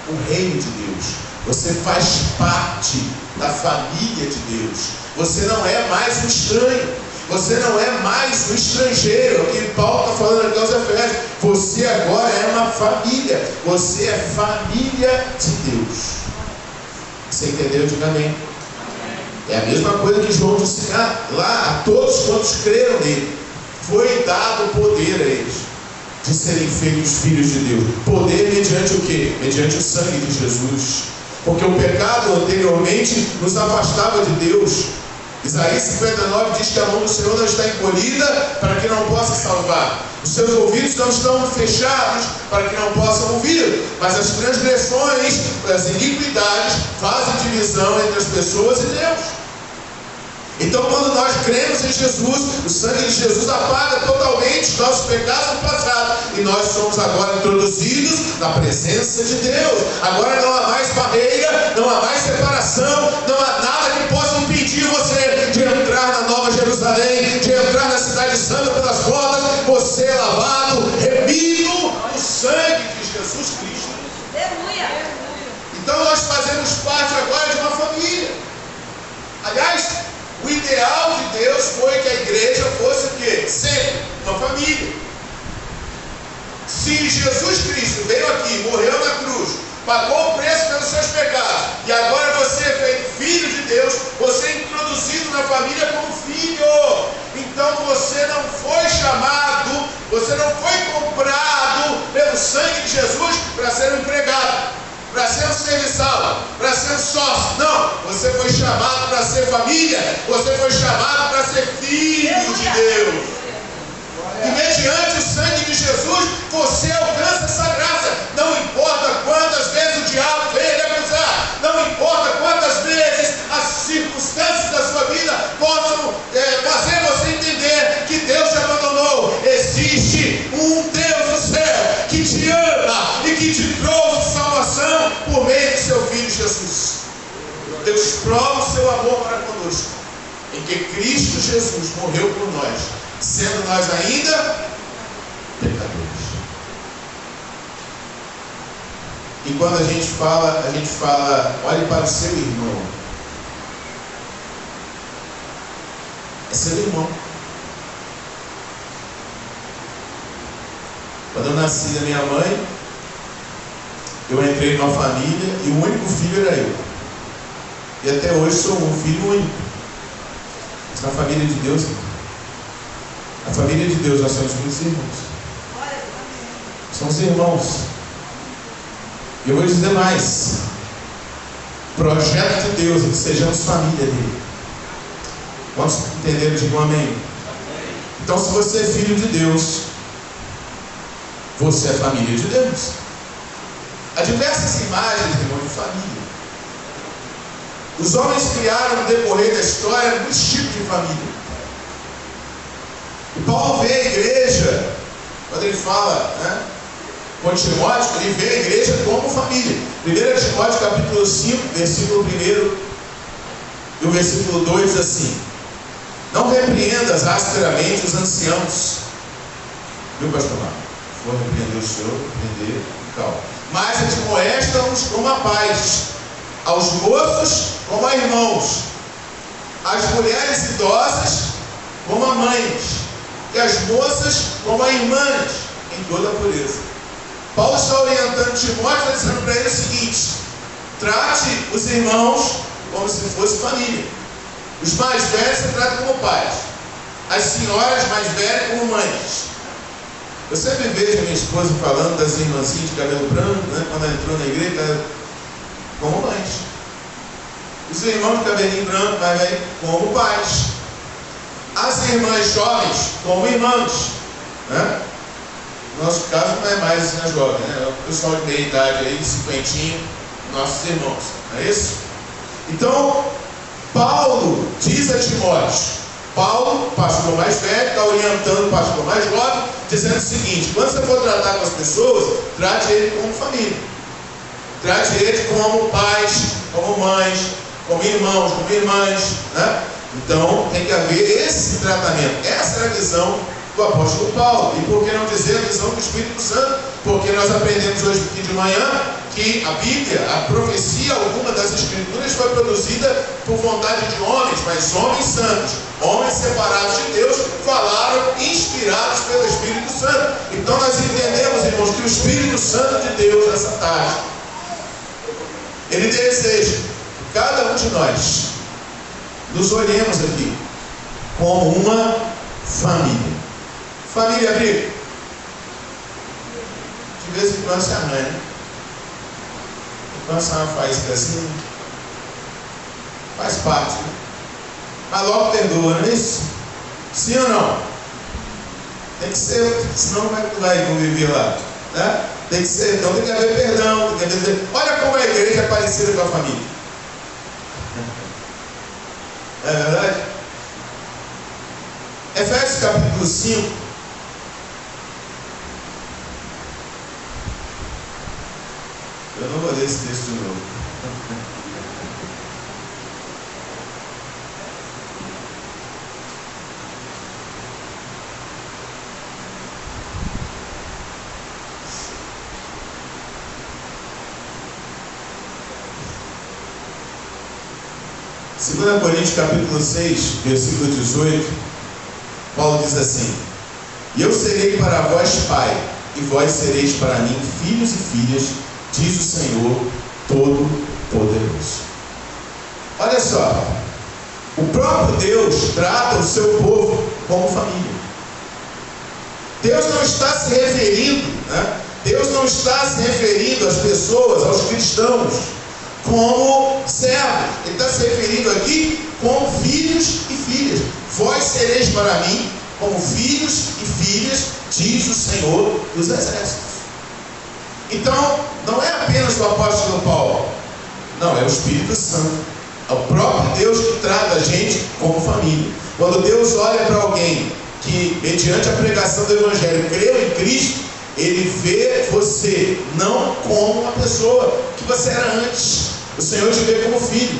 o reino de Deus. Você faz parte da família de Deus. Você não é mais um estranho. Você não é mais um estrangeiro. O que Paulo está falando aqui aos Efésios. Você agora é uma família. Você é família de Deus. Você entendeu? Diga amém. É a mesma coisa que João disse lá, a todos quantos creram nele, foi dado poder a eles de serem feitos filhos de Deus. Poder mediante o quê? Mediante o sangue de Jesus. Porque o pecado anteriormente nos afastava de Deus. Isaías 59 diz que a mão do Senhor não está encolhida para que não possa salvar. Os seus ouvidos não estão fechados para que não possam ouvir. Mas as transgressões, as iniquidades fazem divisão entre as pessoas e Deus. Então, quando nós cremos em Jesus, o sangue de Jesus apaga totalmente os nossos pecados do passado. E nós somos agora introduzidos na presença de Deus. Agora não há mais barreira, não há mais separação, não há nada que possa impedir você de entrar na Nova Jerusalém, de entrar na Cidade Santa pelas portas. Você é lavado, remido no sangue de Jesus Cristo. Aleluia! Então nós fazemos parte agora de uma família. Aliás, o ideal de Deus foi que a igreja fosse o quê? Sempre uma família. Se Jesus Cristo veio aqui, morreu na cruz, pagou o preço pelos seus pecados, e agora você é feito filho de Deus, você é introduzido na família como filho. Então você não foi chamado, você não foi comprado pelo sangue de Jesus para ser um empregado, para ser um serviçal, para ser um sócio. Não, você foi chamado para ser família, você foi chamado para ser filho de Deus. E mediante o sangue de Jesus, você alcança essa graça. Não importa quantas vezes o diabo veio lhe acusar, não importa quantas vezes as circunstâncias da sua vida possam fazer você entender que Deus te abandonou. Existe um Deus do céu que te ama e que te trouxe salvação por meio de seu Filho Jesus. Deus prova o seu amor para conosco, em que Cristo Jesus morreu por nós, sendo nós ainda pecadores. E quando a gente fala, olhe para o seu irmão. É seu irmão. Quando eu nasci da minha mãe, eu entrei numa família e o único filho era eu. E até hoje sou um filho único. Mas na família de Deus, na família de Deus nós somos muitos irmãos. Somos irmãos. E eu vou dizer mais. Projeto de Deus é que sejamos família dele. Vamos entender? Digam amém. Então, se você é filho de Deus, você é família de Deus. Há diversas imagens, irmão, de família. Os homens criaram no decorrer da história muitos tipos de família. E Paulo vê a igreja, quando ele fala, com Timóteo, ele vê a igreja como família. 1 Timóteo capítulo 5, versículo 1 e o versículo 2 diz assim: não repreendas asperamente os anciãos. Viu, pastor Marcos? Se for repreender o senhor, repreender e tal. Mas admoesta-os como a paz, aos moços como a irmãos, as mulheres idosas como a mães, e as moças como a irmãs, em toda a pureza. Paulo está orientando Timóteo, está dizendo para ele o seguinte: trate os irmãos como se fosse família. Os mais velhos você trata como pais, as senhoras mais velhas como mães. Eu sempre vejo a minha esposa falando das irmãzinhas de cabelo branco, quando ela entrou na igreja, como mães. Os irmãos de cabelinho branco, mais velho, como pais. As irmãs jovens, como irmãos. No nosso caso não é mais assim a jovem, é o pessoal de meia idade aí, de cinquentinho, nossos irmãos, não é isso? Então, Paulo diz a Timóteo, Paulo, pastor mais velho, está orientando o pastor mais jovem, dizendo o seguinte: quando você for tratar com as pessoas, trate ele como família, trate ele como pais, como mães, como irmãos, como irmãs, Então tem que haver esse tratamento. Essa é a visão do apóstolo Paulo. E por que não dizer a visão do Espírito Santo? Porque nós aprendemos hoje aqui de manhã que a Bíblia, a profecia alguma das Escrituras foi produzida por vontade de homens, mas homens santos, homens separados de Deus, falaram inspirados pelo Espírito Santo. Então nós entendemos, irmãos, que o Espírito Santo de Deus nessa tarde, ele deseja que cada um de nós nos olhemos aqui como uma família. Família briga. De vez em quando se arranha. Quando sai uma faísca assim, faz parte, mas logo perdoa, não é isso? Sim ou não? Tem que ser, senão como é que vai conviver lá? Tem que ser, então tem que haver perdão, tem que haver. Olha como a igreja é parecida com a família. É verdade? Efésios capítulo 5. Eu não vou ler esse texto de novo. Segunda Coríntios capítulo 6, versículo 18, Paulo diz assim: e eu serei para vós pai, e vós sereis para mim filhos e filhas, diz o Senhor Todo-Poderoso. Olha só, o próprio Deus trata o seu povo como família. Deus não está se referindo, Deus não está se referindo às pessoas, aos cristãos, como servos. Ele está se referindo aqui como filhos e filhas. Vós sereis para mim como filhos e filhas, diz o Senhor dos Exércitos. Então, não é apenas o apóstolo Paulo, não, é o Espírito Santo, é o próprio Deus que trata a gente como família. Quando Deus olha para alguém que, mediante a pregação do Evangelho, creu em Cristo, Ele vê você não como uma pessoa que você era antes. O Senhor te vê como filho,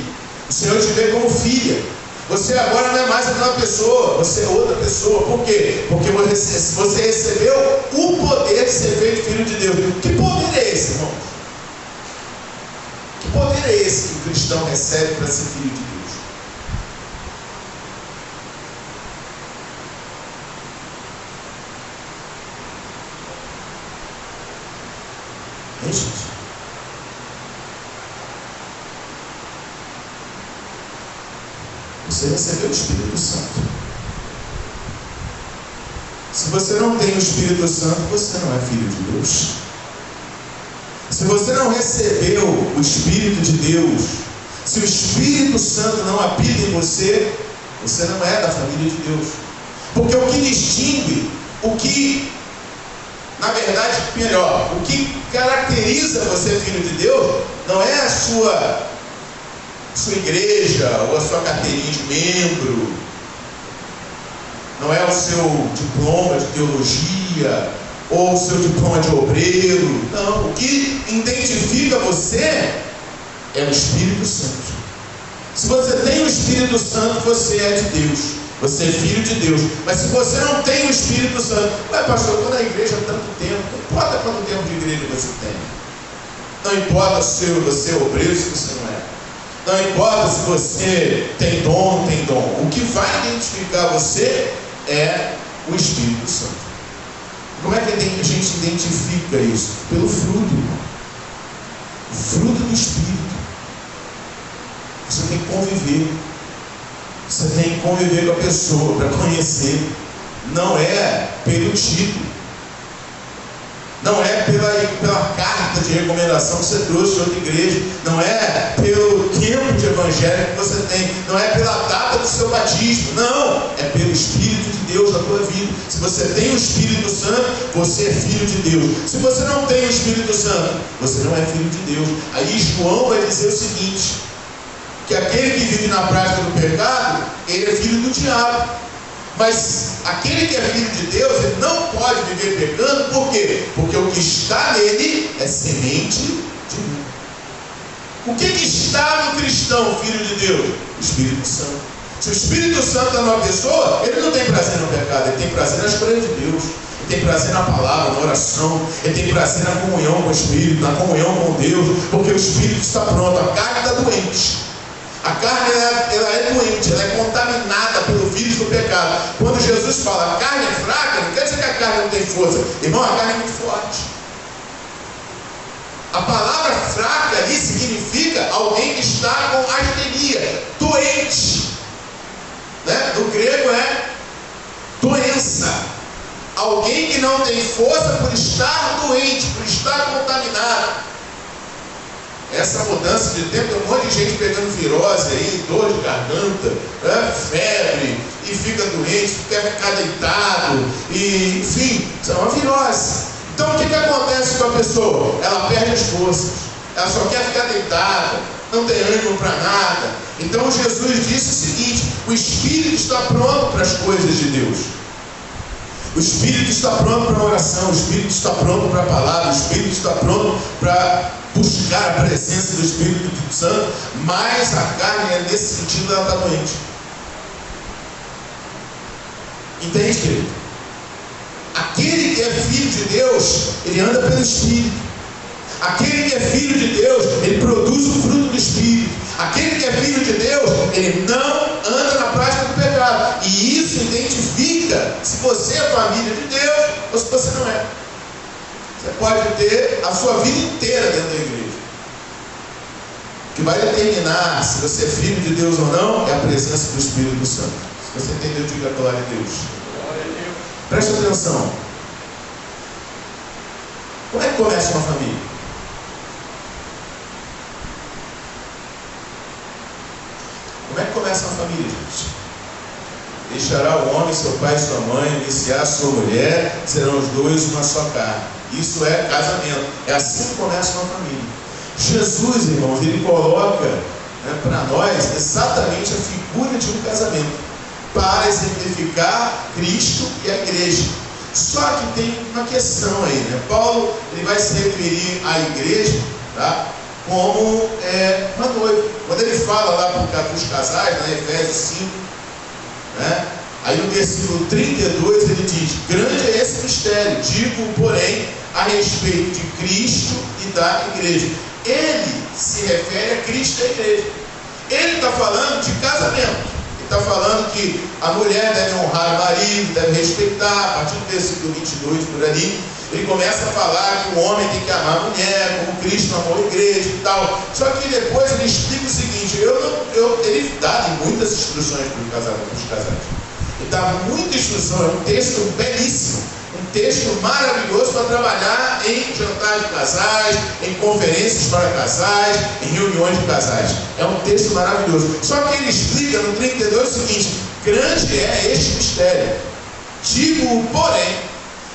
o Senhor te vê como filha. Você agora não é mais aquela pessoa, você é outra pessoa. Por quê? Porque você recebeu o poder de ser feito filho de Deus. Que poder é esse, irmão? Que poder é esse que o cristão recebe para ser filho de Deus? Hein, gente? Você recebeu o Espírito Santo. Se você não tem o Espírito Santo, você não é filho de Deus. Se você não recebeu o Espírito de Deus, se o Espírito Santo não habita em você, você não é da família de Deus. Porque o que distingue, o que, na verdade, melhor, o que caracteriza você filho de Deus, não é a sua igreja ou a sua carteirinha de membro, não é o seu diploma de teologia ou o seu diploma de obreiro. Não, o que identifica você é o Espírito Santo. Se você tem o Espírito Santo, você é de Deus, você é filho de Deus. Mas se você não tem o Espírito Santo, ué, pastor, eu estou na igreja há tanto tempo, não importa quanto tempo de igreja você tem, não importa se você é obreiro, se você não é, não importa se você tem dom ou não tem dom, o que vai identificar você é o Espírito Santo. Como é que a gente identifica isso? Pelo fruto, irmão. O fruto do Espírito. Você tem que conviver. Você tem que conviver com a pessoa para conhecer. Não é pelo título. Não é pela carta de recomendação que você trouxe de outra igreja. Não é pelo tempo de evangelho que você tem. Não é pela data do seu batismo. Não, é pelo Espírito de Deus na tua vida. Se você tem o Espírito Santo, você é filho de Deus. Se você não tem o Espírito Santo, você não é filho de Deus. Aí João vai dizer o seguinte, que aquele que vive na prática do pecado, ele é filho do diabo. Mas aquele que é filho de Deus, ele não pode viver pecando. Por quê? Porque o que está nele é semente de vida. O que está no cristão, filho de Deus? O Espírito Santo. Se o Espírito Santo está numa pessoa, ele não tem prazer no pecado, ele tem prazer nas coisas de Deus. Ele tem prazer na palavra, na oração. Ele tem prazer na comunhão com o Espírito, na comunhão com Deus. Porque o Espírito está pronto, a carne está doente. A carne ela é doente, ela é contaminada pelo vírus do pecado. Quando Jesus fala a carne é fraca, não quer dizer que a carne não tem força. Irmão, a carne é muito forte. A palavra fraca ali significa alguém que está com astenia, doente. Né? No grego é doença. Alguém que não tem força por estar doente, por estar contaminado. Essa mudança de tempo, tem um monte de gente pegando virose aí, dor de garganta, né? Febre, e fica doente, quer ficar deitado, e, enfim, isso é uma virose. Então o que acontece com a pessoa? Ela perde as forças, ela só quer ficar deitada, não tem ânimo para nada. Então Jesus disse o seguinte: o Espírito está pronto para as coisas de Deus. O Espírito está pronto para a oração, o Espírito está pronto para a palavra, o Espírito está pronto para buscar a presença do Espírito Santo, mas a carne, nesse sentido, ela está doente. Entende, querido? Aquele que é filho de Deus, ele anda pelo Espírito. Aquele que é filho de Deus, ele produz o fruto do Espírito. Aquele que é filho de Deus, ele não anda na prática do pecado. E isso identifica se você é família de Deus ou se você não é. Você pode ter a sua vida inteira dentro da igreja. O que vai determinar se você é filho de Deus ou não é a presença do Espírito Santo. Se você entendeu, diga glória a Deus. Preste atenção. Como é que começa uma família? Como é que começa uma família, gente? Deixará o homem, seu pai e sua mãe, iniciar sua mulher, serão os dois uma só carne. Isso é casamento. É assim que começa uma família. Jesus, irmãos, ele coloca para nós exatamente a figura de um casamento, para exemplificar Cristo e a igreja. Só que tem uma questão aí, né? Paulo ele vai se referir à igreja, tá? como uma noiva. Quando ele fala lá para os casais, na Efésios 5, né? Aí no versículo 32 ele diz: grande é esse mistério, digo, porém, a respeito de Cristo e da igreja. Ele se refere a Cristo e a igreja. Ele está falando de casamento. Ele está falando que a mulher deve honrar o marido, deve respeitar. A partir do versículo 22 por ali, ele começa a falar que o homem tem que amar a mulher, como Cristo amou a igreja e tal. Só que depois ele explica o seguinte: ele dá muitas instruções para os casais. Ele dá muita instrução, é um texto belíssimo, um texto maravilhoso para trabalhar em jantar de casais, em conferências para casais, em reuniões de casais. É um texto maravilhoso. Só que ele explica no 32 o seguinte: grande é este mistério, digo, porém,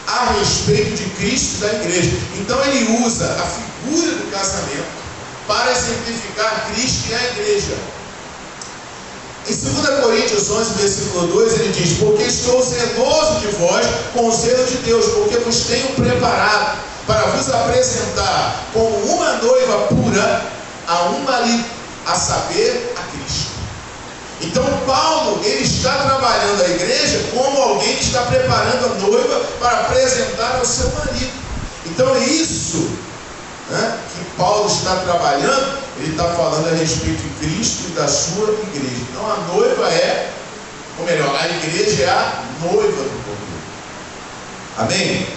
a respeito de Cristo e da igreja. Então ele usa a figura do casamento para exemplificar Cristo e a igreja. Em 2 Coríntios 11, versículo 2, ele diz: porque estou zeloso de vós com o zelo de Deus, porque vos tenho preparado para vos apresentar como uma noiva pura a um marido, a saber, a Cristo. Então Paulo, ele está trabalhando a igreja como alguém que está preparando a noiva para apresentar ao seu marido. Então é isso, né, que Paulo está trabalhando. Ele está falando a respeito de Cristo e da sua igreja. Então a noiva ou melhor, a igreja é a noiva do Cordeiro. Amém?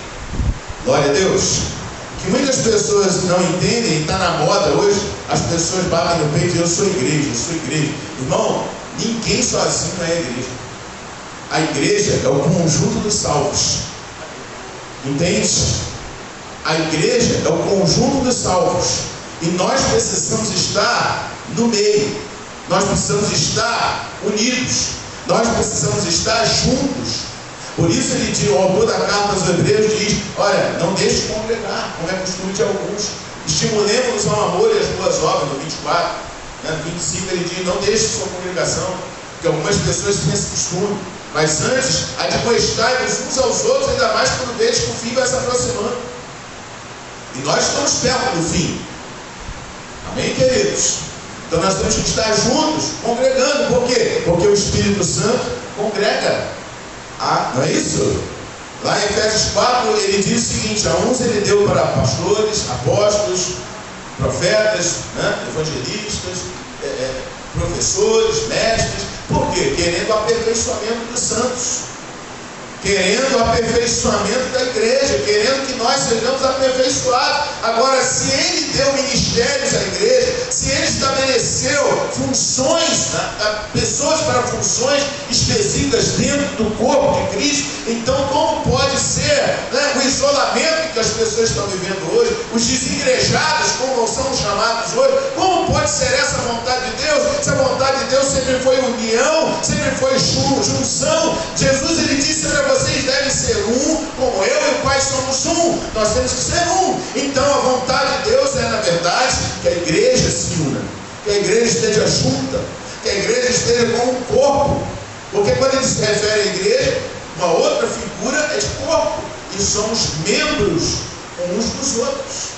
Glória a Deus. Que muitas pessoas não entendem, está na moda hoje, as pessoas batem no peito e eu sou igreja, eu sou igreja. Irmão, ninguém sozinho é igreja. A igreja é o conjunto dos salvos. Entende? A igreja é o conjunto dos salvos. E nós precisamos estar no meio. Nós precisamos estar unidos. Nós precisamos estar juntos. Por isso ele diz, o autor da carta aos Hebreus diz: olha, não deixe de congregar, como é costume de alguns. Estimulemos-nos ao amor e às boas obras, no 24. No 25 ele diz: não deixe sua congregação, porque algumas pessoas têm esse costume. Mas antes, admoestai-vos uns aos outros, ainda mais quando vedes que o fim vai se aproximando. E nós estamos perto do fim. Amém, queridos? Então nós temos que estar juntos, congregando. Por quê? Porque o Espírito Santo congrega. Não é isso? Lá em Efésios 4 ele diz o seguinte: a uns ele deu para pastores, apóstolos, profetas, evangelistas, professores, mestres. Por quê? Querendo o aperfeiçoamento dos santos, querendo o aperfeiçoamento da igreja, querendo que nós sejamos aperfeiçoados. Agora, se ele deu ministérios à igreja, se ele estabeleceu funções, pessoas para funções específicas dentro do corpo de Cristo, então como pode ser o isolamento que as pessoas estão vivendo hoje, os desigrejados, como são chamados hoje, como pode ser essa vontade de Deus? Essa vontade de Deus sempre foi união, sempre foi junção. Jesus, ele disse para vocês: devem ser um, como eu e o Pai somos um. Nós temos que ser um. Então a vontade de Deus é, na verdade, que a igreja se una, que a igreja esteja junta, que a igreja esteja como um corpo. Porque quando ele se refere à igreja, uma outra figura é de corpo, e somos membros uns dos outros.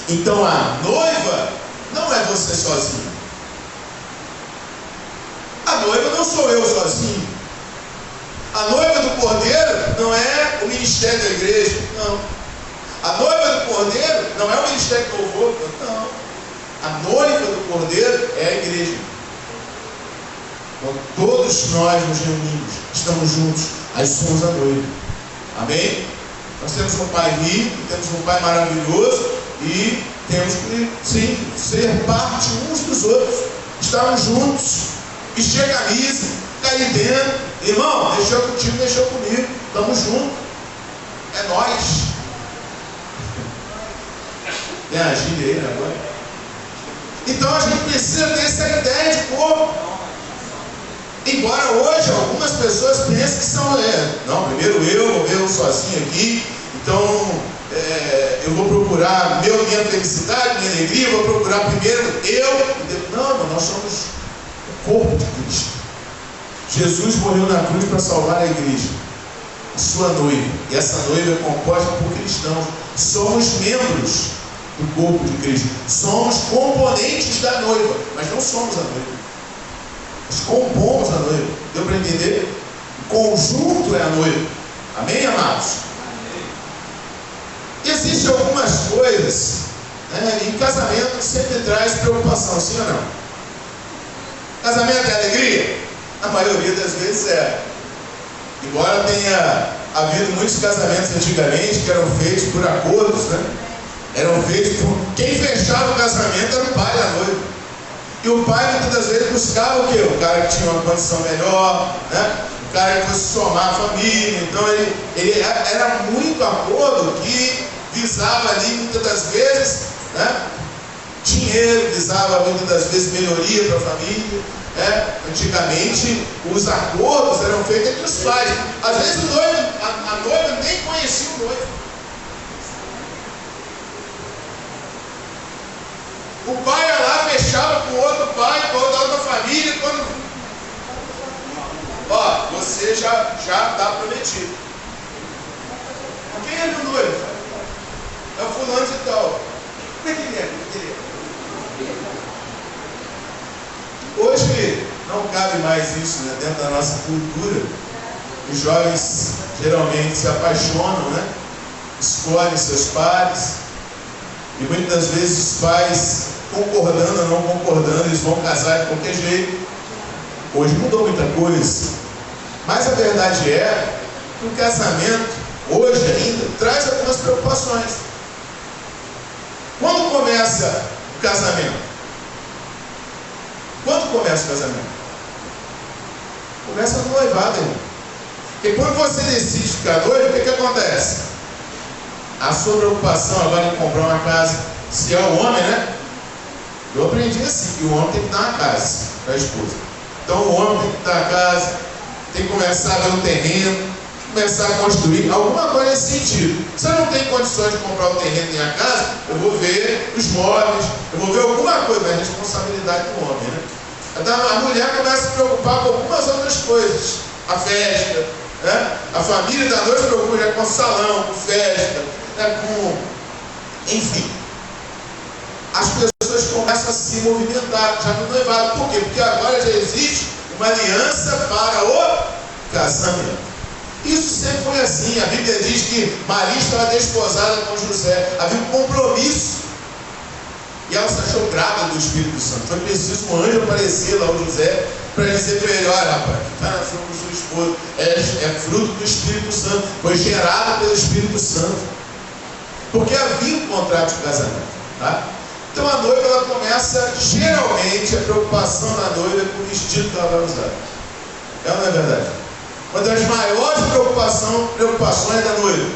Então a noiva não é você sozinho. A noiva não sou eu sozinho. A noiva do Cordeiro não é o ministério da igreja, não. A noiva do Cordeiro não é o ministério do louvor, não. A noiva do Cordeiro é a igreja. Quando todos nós nos reunimos, estamos juntos, aí somos a noiva. Amém? Nós temos um Pai rico, temos um Pai maravilhoso e temos que, sim, ser parte uns dos outros, estarmos juntos, vestir a camisa, cair dentro. Irmão, mexeu contigo, mexeu comigo, estamos juntos, é nós. Tem a gíria aí, né, agora? Então a gente precisa ter essa ideia de corpo. Embora hoje algumas pessoas pensem que são, não, primeiro eu sozinho aqui, então eu vou procurar minha felicidade, minha alegria, vou procurar primeiro eu. Não, nós somos o corpo de Cristo. Jesus morreu na cruz para salvar a igreja, a sua noiva, e essa noiva é composta por cristãos. Somos membros do corpo de Cristo. Somos componentes da noiva, mas não somos a noiva. Nós compomos a noiva. Deu para entender? O conjunto é a noiva. Amém, amados? E existem algumas coisas, né, em casamento que sempre traz preocupação, sim ou não? Casamento é alegria? A maioria das vezes é. Embora tenha havido muitos casamentos antigamente que eram feitos por acordos, né? Eram feitos por... Quem fechava o casamento era o pai da noiva. E o pai muitas das vezes buscava o quê? O cara que tinha uma condição melhor, né? O cara que fosse somar a família. Então ele era muito acordo que visava ali muitas das vezes, né, dinheiro, visava muitas das vezes melhoria para a família. Né? Antigamente os acordos eram feitos entre os pais. Às vezes o noivo, a noiva nem conhecia o noivo. O pai ia lá, fechava com outro pai, com outra família. Quando... Ó, você já está prometido. Quem é meu noivo? É o fulano de tal. Como é que ele é? Hoje não cabe mais isso, né, dentro da nossa cultura. Os jovens geralmente se apaixonam, né? Escolhem seus pares. E muitas das vezes os pais, concordando ou não concordando, eles vão casar de qualquer jeito. Hoje mudou muita coisa. Mas a verdade é que o casamento, hoje ainda, traz algumas preocupações. Quando começa o casamento? Quando começa o casamento? Começa no noivado, irmão. Porque quando você decide ficar noivo, o que acontece? A sua preocupação agora em comprar uma casa, se é o homem, né? Eu aprendi assim, que o homem tem que dar uma casa para a esposa. Então o homem tem que dar a casa, tem que começar a ver o terreno, começar a construir alguma coisa nesse sentido. Se eu não tenho condições de comprar o terreno e a casa, eu vou ver os móveis, eu vou ver alguma coisa, é a responsabilidade do homem, né? Então a mulher começa a se preocupar com algumas outras coisas, a festa, né? A família da noite se preocupa já com salão, com festa, né? Com... enfim. As pessoas começam a se movimentar já no noivado. Por quê? Porque agora já existe uma aliança para o casamento. Isso sempre foi assim. A Bíblia diz que Maria estava desposada com José. Havia um compromisso. E ela se achou grávida do Espírito Santo. Foi preciso um anjo aparecer lá ao José para dizer para ele: olha, rapaz, está nascendo com sua esposa, é fruto do Espírito Santo, foi gerado pelo Espírito Santo. Porque havia um contrato de casamento, tá? Então a noiva, ela começa, geralmente, a preocupação da noiva é com o vestido que ela vai usar. É ou não é verdade? Uma das maiores preocupações da noiva,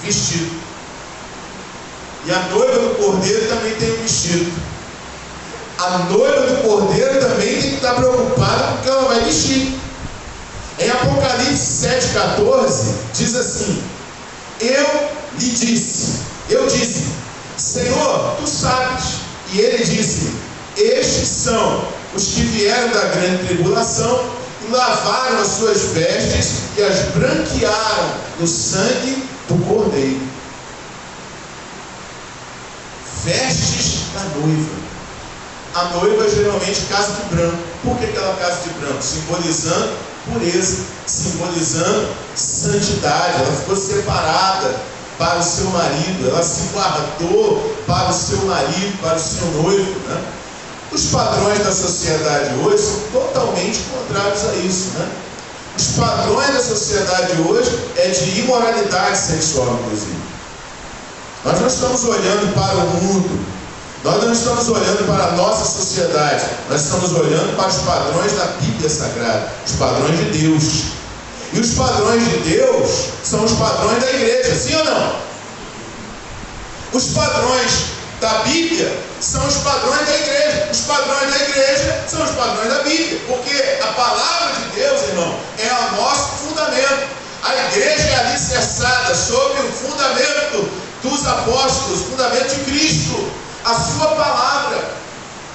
vestido. E a noiva do cordeiro também tem um vestido. A noiva do cordeiro também tem que estar preocupada com o que ela vai vestir. Em Apocalipse 7,14, diz assim: eu disse, Senhor, tu sabes. E ele disse: estes são os que vieram da grande tribulação e lavaram as suas vestes e as branquearam no sangue do cordeiro. Vestes da noiva. A noiva geralmente casa de branco. Por que ela casa de branco? Simbolizando pureza, simbolizando santidade. Ela ficou separada para o seu marido, ela se guardou para o seu marido, para o seu noivo, né? Os padrões da sociedade hoje são totalmente contrários a isso, né? Os padrões da sociedade hoje é de imoralidade sexual, inclusive. Nós não estamos olhando para o mundo, nós não estamos olhando para a nossa sociedade, nós estamos olhando para os padrões da Bíblia Sagrada, os padrões de Deus. E os padrões de Deus são os padrões da igreja, sim ou não? Os padrões da Bíblia são os padrões da igreja. Os padrões da igreja são os padrões da Bíblia. Porque a palavra de Deus, irmão, é o nosso fundamento. A igreja é alicerçada sobre o fundamento dos apóstolos, o fundamento de Cristo. A sua palavra.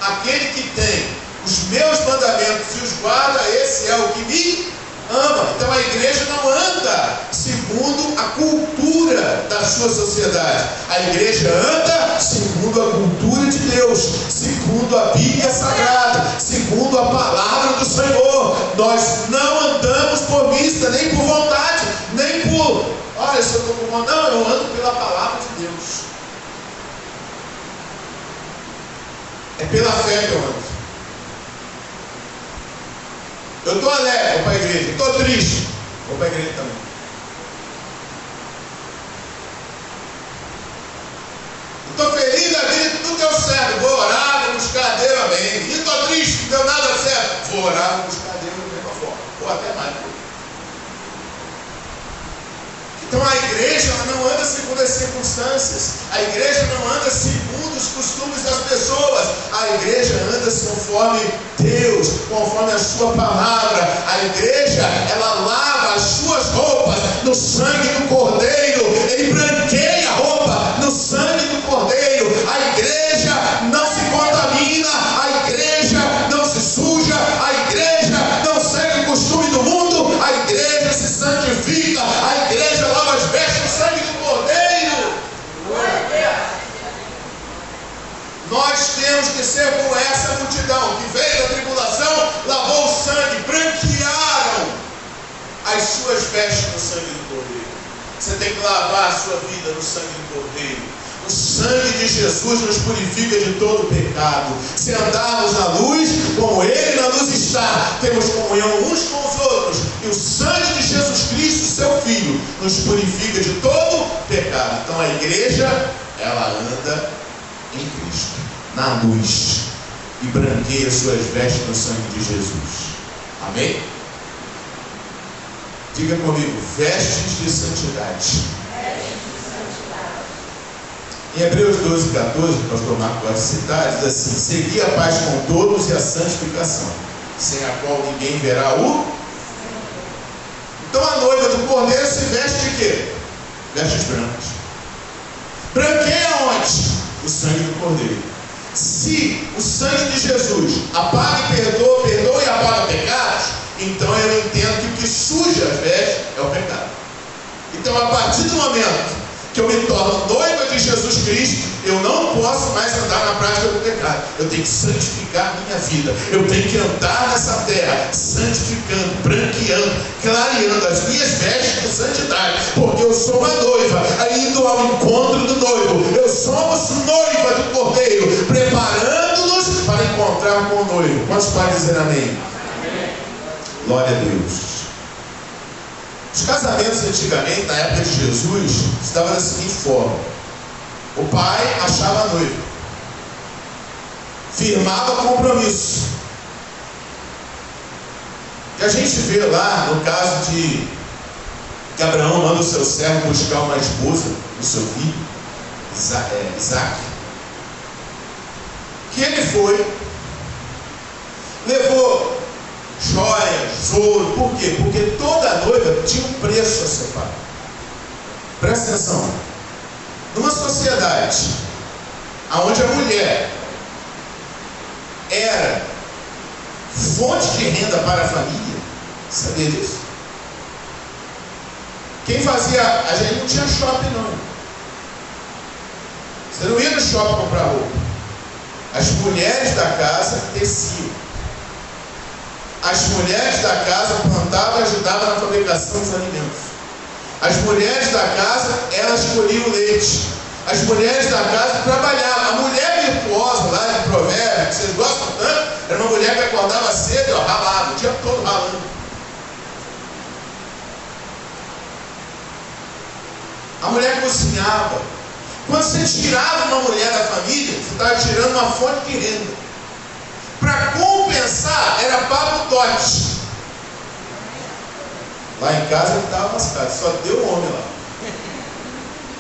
Aquele que tem os meus mandamentos e os guarda, esse é o que me ama. Então a igreja não anda segundo a cultura da sua sociedade. A igreja anda segundo a cultura de Deus, segundo a Bíblia Sagrada, segundo a palavra do Senhor. Nós não andamos por vista, nem por vontade, nem por, olha, se eu estou com vontade. Não, eu ando pela palavra de Deus. É pela fé que eu ando. Eu estou alegre, vou para a igreja. Estou triste, vou para a igreja também. Estou feliz da vida, tudo deu certo. Vou orar, vou buscar Deus, amém. E estou triste, não deu nada certo. Vou orar, vou buscar Deus da mesma forma. Ou até mais. Então a igreja não anda segundo as circunstâncias. A igreja não anda segundo os costumes das pessoas. A igreja anda conforme Deus, conforme a sua palavra. A igreja, ela lava as suas roupas no sangue do Cordeiro. Ele branqueia a roupa no sangue do Cordeiro. A igreja não se contamina. A igreja não se suja. A igreja não segue o costume do mundo. A igreja se santifica. A igreja lava as vestes no sangue do Cordeiro. Nós temos que ser como essa multidão que veio da tribulação, lavou o sangue, branquearam as suas vestes no sangue do Cordeiro. Você tem que lavar a sua vida no sangue do Cordeiro. O sangue de Jesus nos purifica de todo pecado. Se andarmos na luz, como Ele na luz está, temos comunhão uns com os outros. E o sangue de Jesus Cristo, seu Filho, nos purifica de todo pecado. Então a igreja, ela anda em Cristo, na luz, e branqueia suas vestes no sangue de Jesus. Amém? Diga comigo, vestes de santidade. Em Hebreus 12, 14, o pastor Marco vai citar, diz assim: segui a paz com todos e a santificação, sem a qual ninguém verá o. Então a noiva do Cordeiro se veste de quê? Vestes brancas. Branqueia onde? O sangue do Cordeiro. Se o sangue de Jesus apaga e perdoa e apaga pecados, então eu entendo que o que suja as vestes é o pecado. Então a partir do momento que eu me torno noiva de Jesus Cristo, eu não posso mais andar na prática do pecado. Eu tenho que santificar a minha vida. Eu tenho que andar nessa terra, santificando, branqueando, clareando as minhas vestes de santidade, porque eu sou uma noiva, indo ao encontro do noivo. Eu somos noiva do Cordeiro, preparando-nos para encontrar com o noivo. Quantos podem dizer amém? Amém. Glória a Deus. Os casamentos antigamente, na época de Jesus, estavam da seguinte forma: o pai achava a noiva, firmava compromisso. E a gente vê lá no caso de que Abraão manda o seu servo buscar uma esposa do seu filho, Isaac, que ele foi, levou joias, ouro. Por quê? Porque toda noiva tinha um preço a ser pago. Presta atenção. Numa sociedade onde a mulher era fonte de renda para a família, sabia disso? Quem fazia, a gente não tinha shopping não. Você não ia no shopping comprar roupa. As mulheres da casa teciam. As mulheres da casa plantavam e ajudavam na fabricação dos alimentos. As mulheres da casa, elas colhiam o leite. As mulheres da casa trabalhavam. A mulher virtuosa lá de Provérbios, que vocês gostam tanto, era uma mulher que acordava cedo e ralava, o dia todo ralando. A mulher cozinhava. Quando você tirava uma mulher da família, você estava tirando uma fonte de renda. Para compensar, era pago o dote. Lá em casa ele estava lascado, só deu um homem lá.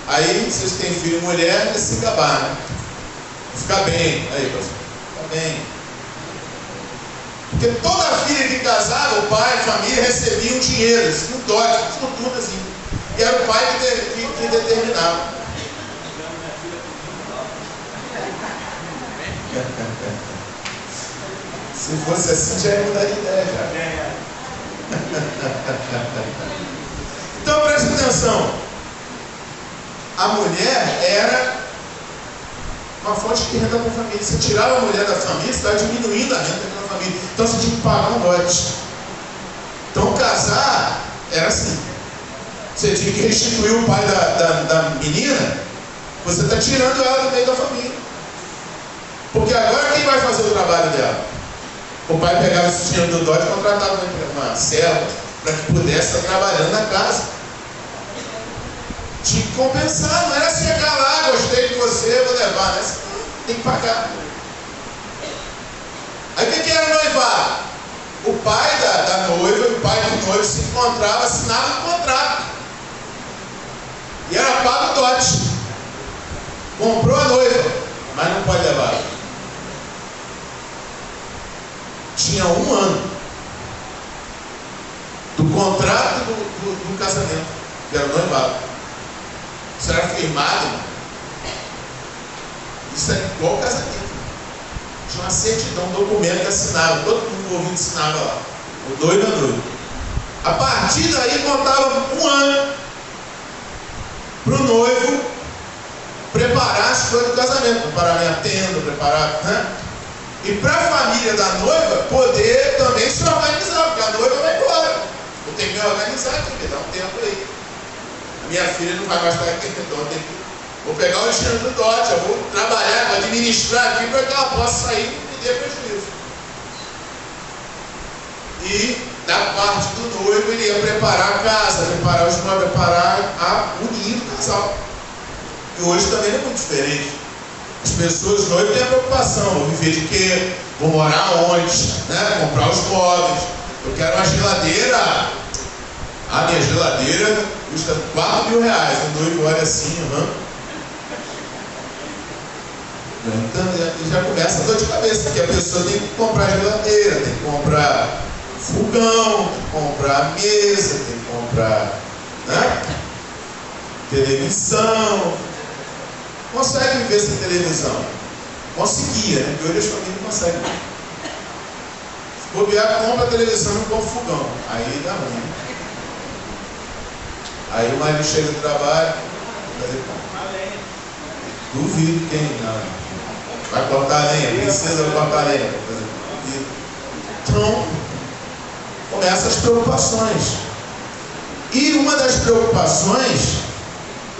Aí vocês têm filho e mulher, eles se gabar, né? Ficar bem. Aí, pastor, ficar bem. Porque toda filha que casava, o pai, a família recebiam um dinheiro, um dote, tudo assim. E era o pai que determinava. Se fosse assim, já ia mudar de ideia já. Então presta atenção, a mulher era uma fonte de renda para a família. Você tirava a mulher da família, você estava diminuindo a renda da família. Então você tinha que pagar um dote. Então casar era assim. Você tinha que restituir o pai da menina, você está tirando ela do meio da família. Porque agora quem vai fazer o trabalho dela? O pai pegava esse dinheiro do dote e contratava uma serva para que pudesse estar trabalhando na casa. Tinha que compensar, não era chegar lá, gostei de você, vou levar, né? Tem que pagar. Aí o que era noivar? O pai da noiva e o pai do noivo se encontravam, assinavam um contrato. E era pago o dote. Comprou a noiva, mas não pode levar. Tinha 1 ano do contrato do casamento, que era o noivado. Isso era firmado. Isso é igual ao casamento. Tinha uma certidão, um documento que assinava, todo mundo envolvido assinava lá. O noivo é noivo. A partir daí contava 1 ano para o noivo preparar as coisas do casamento, preparar a minha tenda, preparar, né? E para a família da noiva poder também se organizar, porque a noiva vai embora. Eu tenho que me organizar aqui, me dá um tempo aí. A minha filha não vai mais estar aqui, então eu tenho que. Vou pegar o dinheiro do dote, eu vou trabalhar, vou administrar aqui para que ela possa sair e me dê prejuízo. E da parte do noivo ele ia preparar a casa, preparar os móveis, preparar unir o casal. E hoje também é muito diferente. As pessoas noivas têm a preocupação, vou viver de quê? Vou morar onde? Né? Comprar os móveis. Eu quero uma geladeira. A minha geladeira custa R$4.000. O noivo olha assim, Então já começa a dor de cabeça, porque a pessoa tem que comprar geladeira, tem que comprar fogão, tem que comprar mesa, tem que comprar, né? Televisão. Consegue viver sem televisão? Conseguia, né? Porque hoje as famílias não conseguem. Se bobear, compra a televisão e compra o fogão. Aí dá ruim. Aí o marido chega do trabalho, duvido quem não. Vai cortar a lenha, precisa cortar a lenha. Então, começam as preocupações. E uma das preocupações,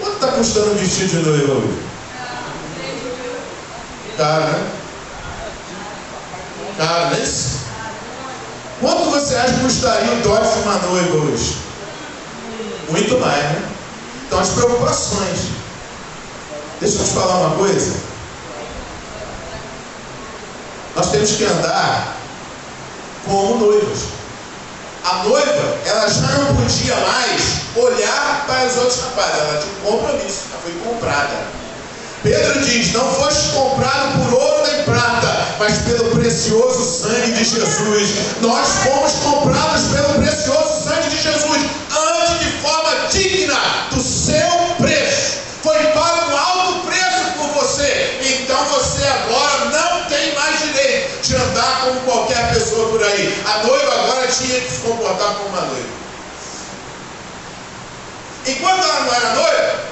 quanto está custando um vestido de noiva hoje? Caro, né? Caro, não é isso? Quanto você acha que custaria o dote de uma noiva hoje? Muito mais, né? Então as preocupações. Deixa eu te falar uma coisa. Nós temos que andar como noivas. A noiva, ela já não podia mais olhar para os outros rapazes. Ela tinha um compromisso, ela foi comprada. Pedro diz, não foste comprado por ouro nem prata, mas pelo precioso sangue de Jesus. Nós fomos comprados pelo precioso sangue de Jesus. Ande de forma digna do seu preço. Foi pago um alto preço por você. Então você agora não tem mais direito de andar como qualquer pessoa por aí. A noiva agora tinha que se comportar como uma noiva. Enquanto ela não era noiva,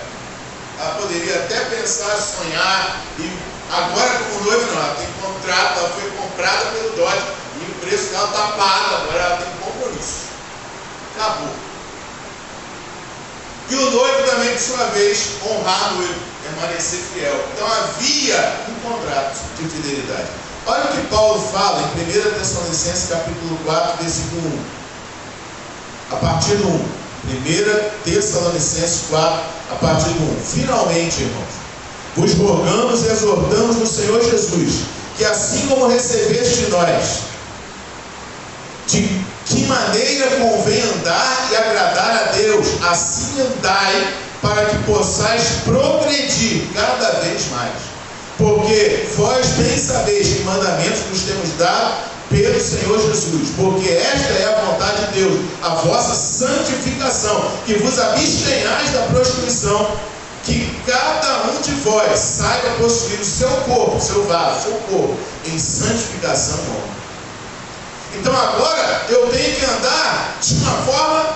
ela poderia até pensar, sonhar, e agora como noiva não, ela tem contrato, ela foi comprada pelo dote, e o preço dela está pago, agora ela tem compromisso. Acabou. E o noivo também, por sua vez, honrar o noivo, permanecer fiel. Então havia um contrato de fidelidade. Olha o que Paulo fala em 1 Tessalonicenses capítulo 4, versículo 1. A partir do 1. 1 Tessalonicenses 4, a partir do 1. Finalmente, irmãos, vos rogamos e exortamos no Senhor Jesus, que assim como recebeste de nós, de que maneira convém andar e agradar a Deus, assim andai, para que possais progredir cada vez mais. Porque vós bem sabeis que mandamentos nos temos dado pelo Senhor Jesus, porque esta é a vontade de Deus, a vossa santificação, que vos abstenhais da prostituição, que cada um de vós saiba possuir o seu corpo, seu vaso, seu corpo, em santificação e honra. Então agora eu tenho que andar de uma forma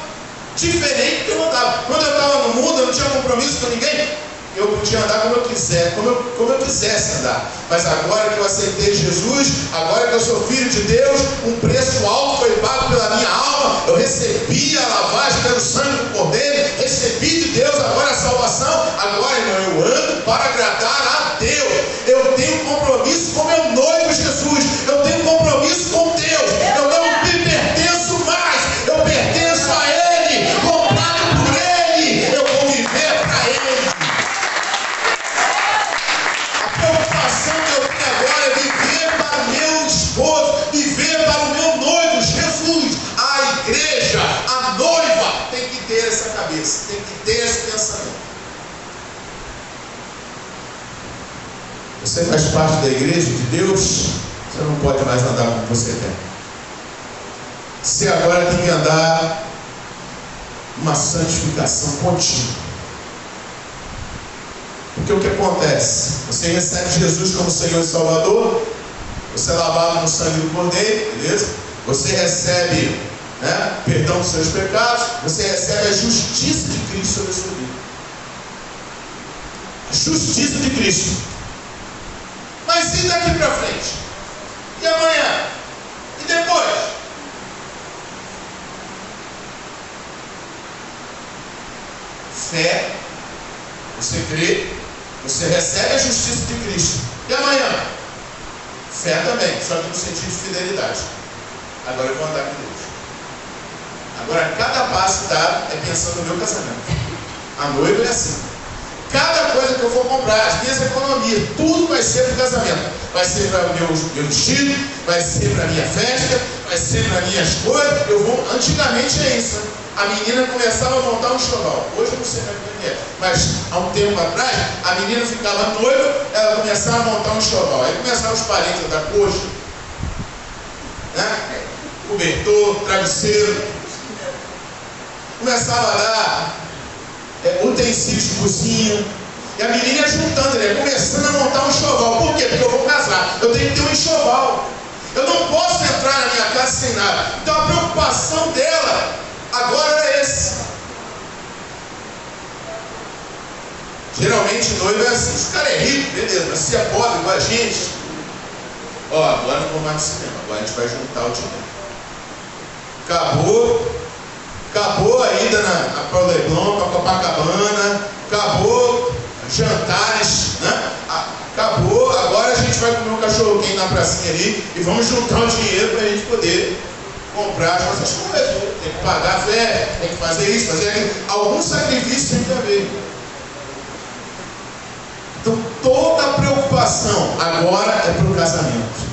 Diferente do que eu andava. Quando eu estava no mundo, eu não tinha compromisso com ninguém. Eu podia andar como eu quiser, como eu quisesse andar. Mas agora que eu aceitei Jesus, agora que eu sou filho de Deus, um preço alto foi pago pela minha alma. Eu recebi a lavagem pelo sangue do Cordeiro, recebi de Deus agora a salvação. Agora, irmão, eu ando para agradar a Deus. Eu tenho um compromisso com meu noivo Jesus. Eu tenho um compromisso com Deus. Eu não me pertenço mais. Eu pertenço a Ele, comprado por Ele. Eu vou viver para Ele. A preocupação que eu tenho agora é viver para o meu esposo, viver para o meu noivo, Jesus. A igreja, a noiva, tem que ter essa cabeça, tem que ter esse pensamento. Você faz parte da igreja de Deus, você não pode mais andar como você quer. Você agora tem que andar uma santificação contínua. Porque o que acontece? Você recebe Jesus como Senhor e Salvador, você é lavado no sangue do Cordeiro, beleza? Você recebe, perdão dos seus pecados, você recebe a justiça de Cristo sobre a sua vida. A justiça de Cristo. Mas e daqui para frente? E amanhã? E depois? Fé, você crê, você recebe a justiça de Cristo. E amanhã? Fé também, só que no sentido de fidelidade. Agora eu vou andar com Deus. Agora cada passo dado é pensando no meu casamento. A noiva é assim. Cada coisa que eu for comprar, as minhas economias, tudo vai ser para o casamento. Vai ser para o meu vestido, vai ser para a minha festa, vai ser para as minhas coisas. Antigamente é isso, né? A menina começava a montar um enxoval. Hoje eu não sei mais o que é. Mas há um tempo atrás, a menina ficava noiva, ela começava a montar um enxoval. Aí começavam os parentes da coxa, cobertor, travesseiro. Começava a dar utensílios de cozinha. E a menina ia juntando, começando a montar um enxoval. Por quê? Porque eu vou casar. Eu tenho que ter um enxoval. Eu não posso entrar na minha casa sem nada. Então a preocupação dela agora é esse. Geralmente noivo é assim. Se o cara é rico, beleza. Mas se é pobre, igual a gente, agora não vou mais no cinema. Agora a gente vai juntar o dinheiro. Acabou a ida para o Leblon, para Copacabana, acabou jantares, acabou, agora a gente vai comer um cachorro-quente na pracinha ali e vamos juntar o dinheiro para a gente poder comprar as nossas coisas. Tem que pagar a fé, tem que fazer isso, fazer aquilo. Algum sacrifício tem que haver. Então toda a preocupação agora é para o casamento.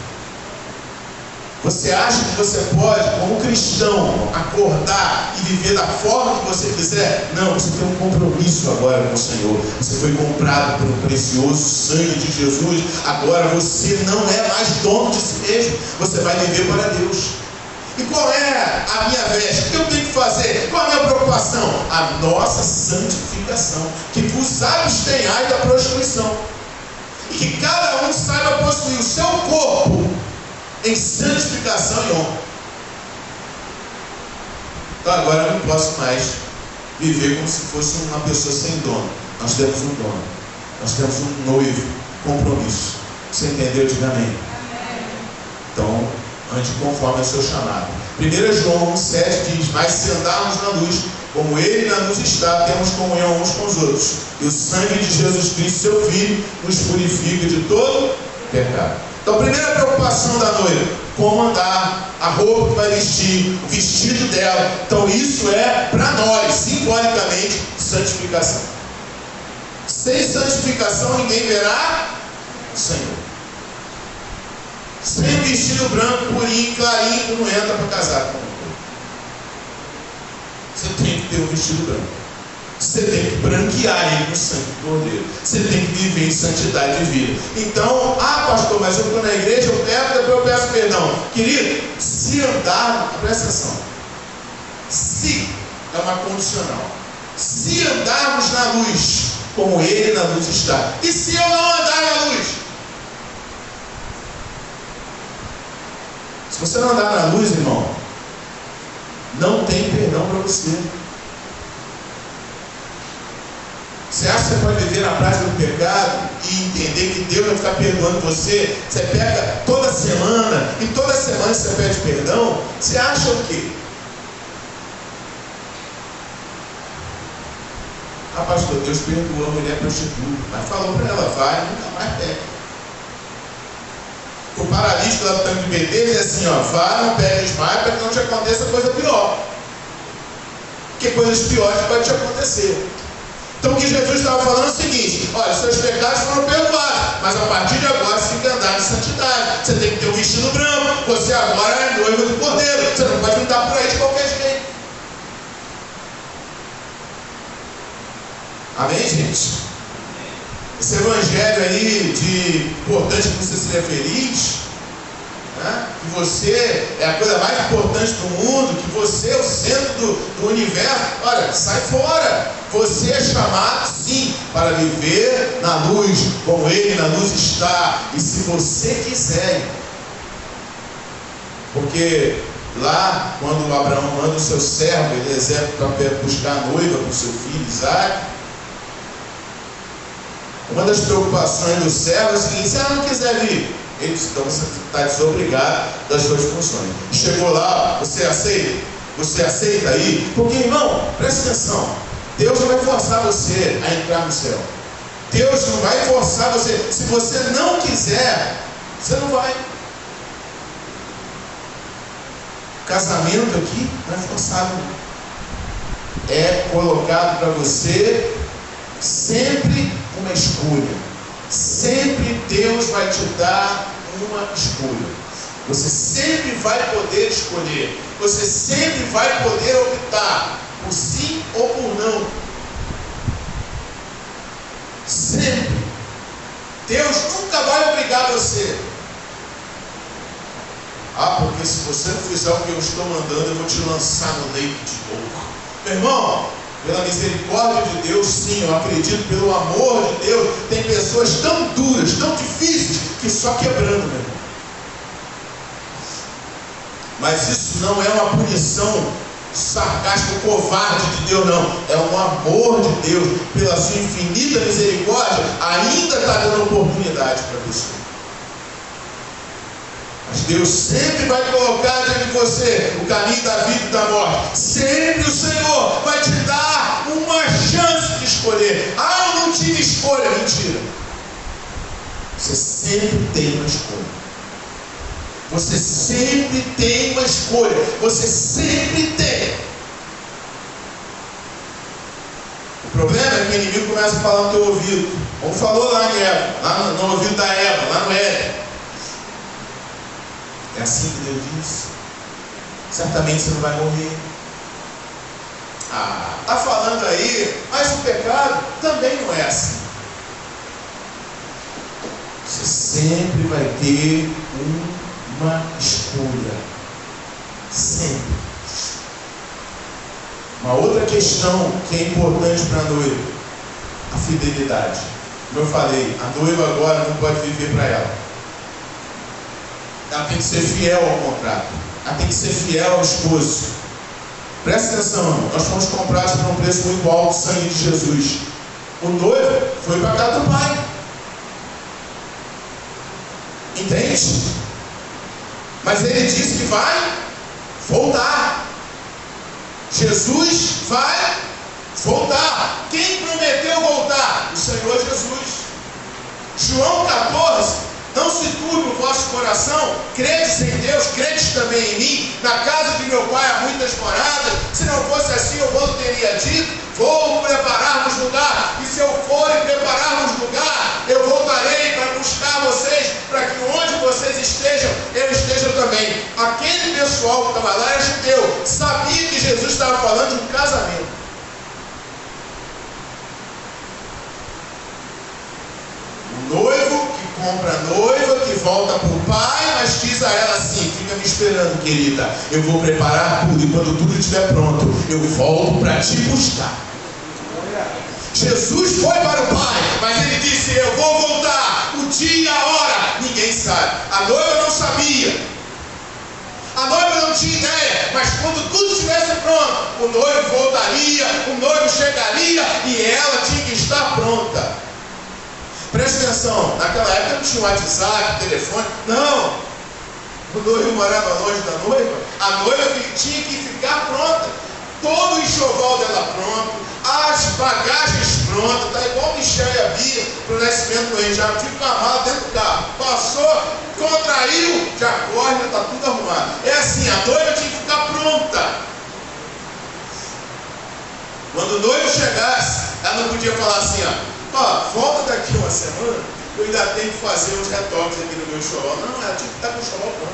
Você acha que você pode, como cristão, acordar e viver da forma que você quiser? Não, você tem um compromisso agora com o Senhor. Você foi comprado pelo precioso sangue de Jesus. Agora você não é mais dono de si mesmo. Você vai viver para Deus. E qual é a minha veste? O que eu tenho que fazer? Qual é a minha preocupação? A nossa santificação. Que vos abstenhais da prostituição. E que cada um saiba possuir o seu corpo em santificação e honra. Então agora eu não posso mais viver como se fosse uma pessoa sem dono. Nós temos um dono. Nós temos um noivo, compromisso. Você entendeu? Diga amém. Então, ande conforme o seu chamado. 1 João 1,7 diz: mas se andarmos na luz, como Ele na luz está, temos comunhão uns com os outros. E o sangue de Jesus Cristo, seu Filho, nos purifica de todo pecado. Então, a primeira preocupação da noiva: como andar, a roupa que vai vestir, o vestido dela. Então, isso é para nós, simbolicamente, santificação. Sem santificação, ninguém verá o Senhor. Sem vestido branco, purinho, clarinho, tu não entra para casar com ele. Você tem que ter um vestido branco. Você tem que branquear ele no sangue do Cordeiro. Você tem que viver em santidade de vida. Então, pastor, mas eu estou na igreja, eu peco, depois eu peço perdão. Querido, se andar, presta atenção. Se é uma condicional. Se andarmos na luz, como Ele na luz está. E se eu não andar na luz? Se você não andar na luz, irmão, não tem perdão para você. Você acha que você pode viver na prática do pecado e entender que Deus vai ficar perdoando você? Você pega toda semana e toda semana você pede perdão? Você acha o quê? Ah, pastor, Deus perdoou a mulher prostituta, mas falou para ela, vai, nunca mais pega. O paralítico lá do tanque de BT diz assim, ó, vai, não pegues mais para que não te aconteça coisa pior. Porque coisas piores podem te acontecer. Então o que Jesus estava falando é o seguinte: olha, seus pecados foram perdoados, mas a partir de agora você tem que andar em santidade. Você tem que ter um vestido branco. Você agora é noivo do Cordeiro. Você não pode andar por aí de qualquer jeito. Amém, gente? Esse evangelho aí de importante que você seja feliz, né? Que você é a coisa mais importante do mundo, que você é o centro do universo. Olha, sai fora. Você é chamado, sim, para viver na luz, como Ele na luz está. E se você quiser, porque lá, quando Abraão manda o seu servo, Eliezer, para buscar a noiva para o seu filho Isaac, uma das preocupações do servo é o seguinte: se ela não quiser vir, ele disse, então você está desobrigado das suas funções. Chegou lá, você aceita? Você aceita aí? Porque, irmão, presta atenção. Deus não vai forçar você a entrar no céu. Deus não vai forçar você. Se você não quiser, você não vai. O casamento aqui não é forçado. É colocado para você sempre uma escolha. Sempre Deus vai te dar uma escolha. Você sempre vai poder escolher. Você sempre vai poder optar por sim ou por não. Sempre. Deus nunca vai obrigar você. Ah, porque se você não fizer o que eu estou mandando, eu vou te lançar no leito de louco. Meu irmão, pela misericórdia de Deus, sim, eu acredito, pelo amor de Deus, tem pessoas tão duras, tão difíceis, que só quebrando, meu irmão. Mas isso não é uma punição sarcástico, covarde de Deus, não. É um amor de Deus, pela sua infinita misericórdia, ainda está dando oportunidade para a pessoa. Mas Deus sempre vai colocar diante de você o caminho da vida e da morte. Sempre o Senhor vai te dar uma chance de escolher. Ah, eu não tive escolha. Mentira. Você sempre tem uma escolha. Você sempre tem uma escolha. Você sempre tem. O problema é que o inimigo começa a falar no teu ouvido. Como falou lá em Eva, lá no ouvido da Eva, lá no Éden. É assim que Deus disse. Certamente você não vai morrer. Ah, está falando aí, mas o pecado também não é assim. Você sempre vai ter uma escolha. Sempre. Uma outra questão que é importante para a noiva: a fidelidade. Como eu falei, a noiva agora não pode viver para ela. Ela tem que ser fiel ao contrato. Ela tem que ser fiel ao esposo. Presta atenção, irmão. Nós fomos comprados por um preço muito alto, o sangue de Jesus. O noivo foi para a casa do pai. Entende? Mas ele disse que vai voltar. Jesus vai voltar. Quem prometeu voltar? O Senhor Jesus. João 14. Não se turbe o vosso coração, credes em Deus, credes também em mim. Na casa de meu pai há muitas moradas. Se não fosse assim, eu vou teria dito: vou preparar-vos lugar. E se eu for e preparar-vos lugar, eu voltarei para buscar vocês, para que onde vocês estejam, eu esteja também. Aquele pessoal que estava lá era judeu, sabia que Jesus estava falando de um casamento. O noivo que compra a noiva, que volta para o pai, mas diz a ela assim: fica me esperando, querida, eu vou preparar tudo, e quando tudo estiver pronto, eu volto para te buscar. Jesus foi para o pai, mas ele disse: eu vou voltar, o dia e a hora, ninguém sabe. A noiva não sabia. A noiva não tinha ideia, mas quando tudo estivesse pronto, o noivo voltaria, o noivo chegaria, e ela tinha que estar Presta atenção, naquela época não tinha WhatsApp, telefone, não. O noivo morava longe da noiva, a noiva tinha que ficar pronta. Todo o enxoval dela pronto, as bagagens prontas, tá igual Michel e a Bia para o nascimento do rei, já fica a mala dentro do carro. Passou, contraiu, já corre, já está tudo arrumado. É assim, a noiva tinha que ficar pronta. Quando o noivo chegasse, ela não podia falar assim, ó, volta daqui uma semana, eu ainda tenho que fazer uns retoques aqui no meu enxoval. Não, ela tinha que estar com o enxoval pronto.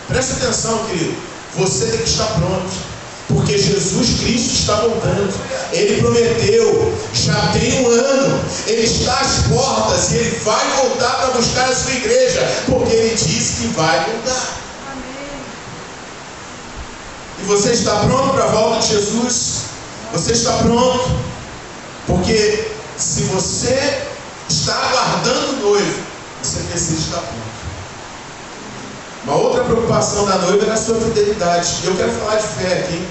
Presta atenção, querido, você tem que estar pronto. Porque Jesus Cristo está voltando. Ele prometeu, já tem 1 ano, Ele está às portas e Ele vai voltar para buscar a sua igreja, porque Ele disse que vai voltar. Amém. E você está pronto para a volta de Jesus? Você está pronto? Porque se você está aguardando o noivo, você precisa estar pronto. Uma outra preocupação da noiva era a sua fidelidade. Eu quero falar de fé aqui.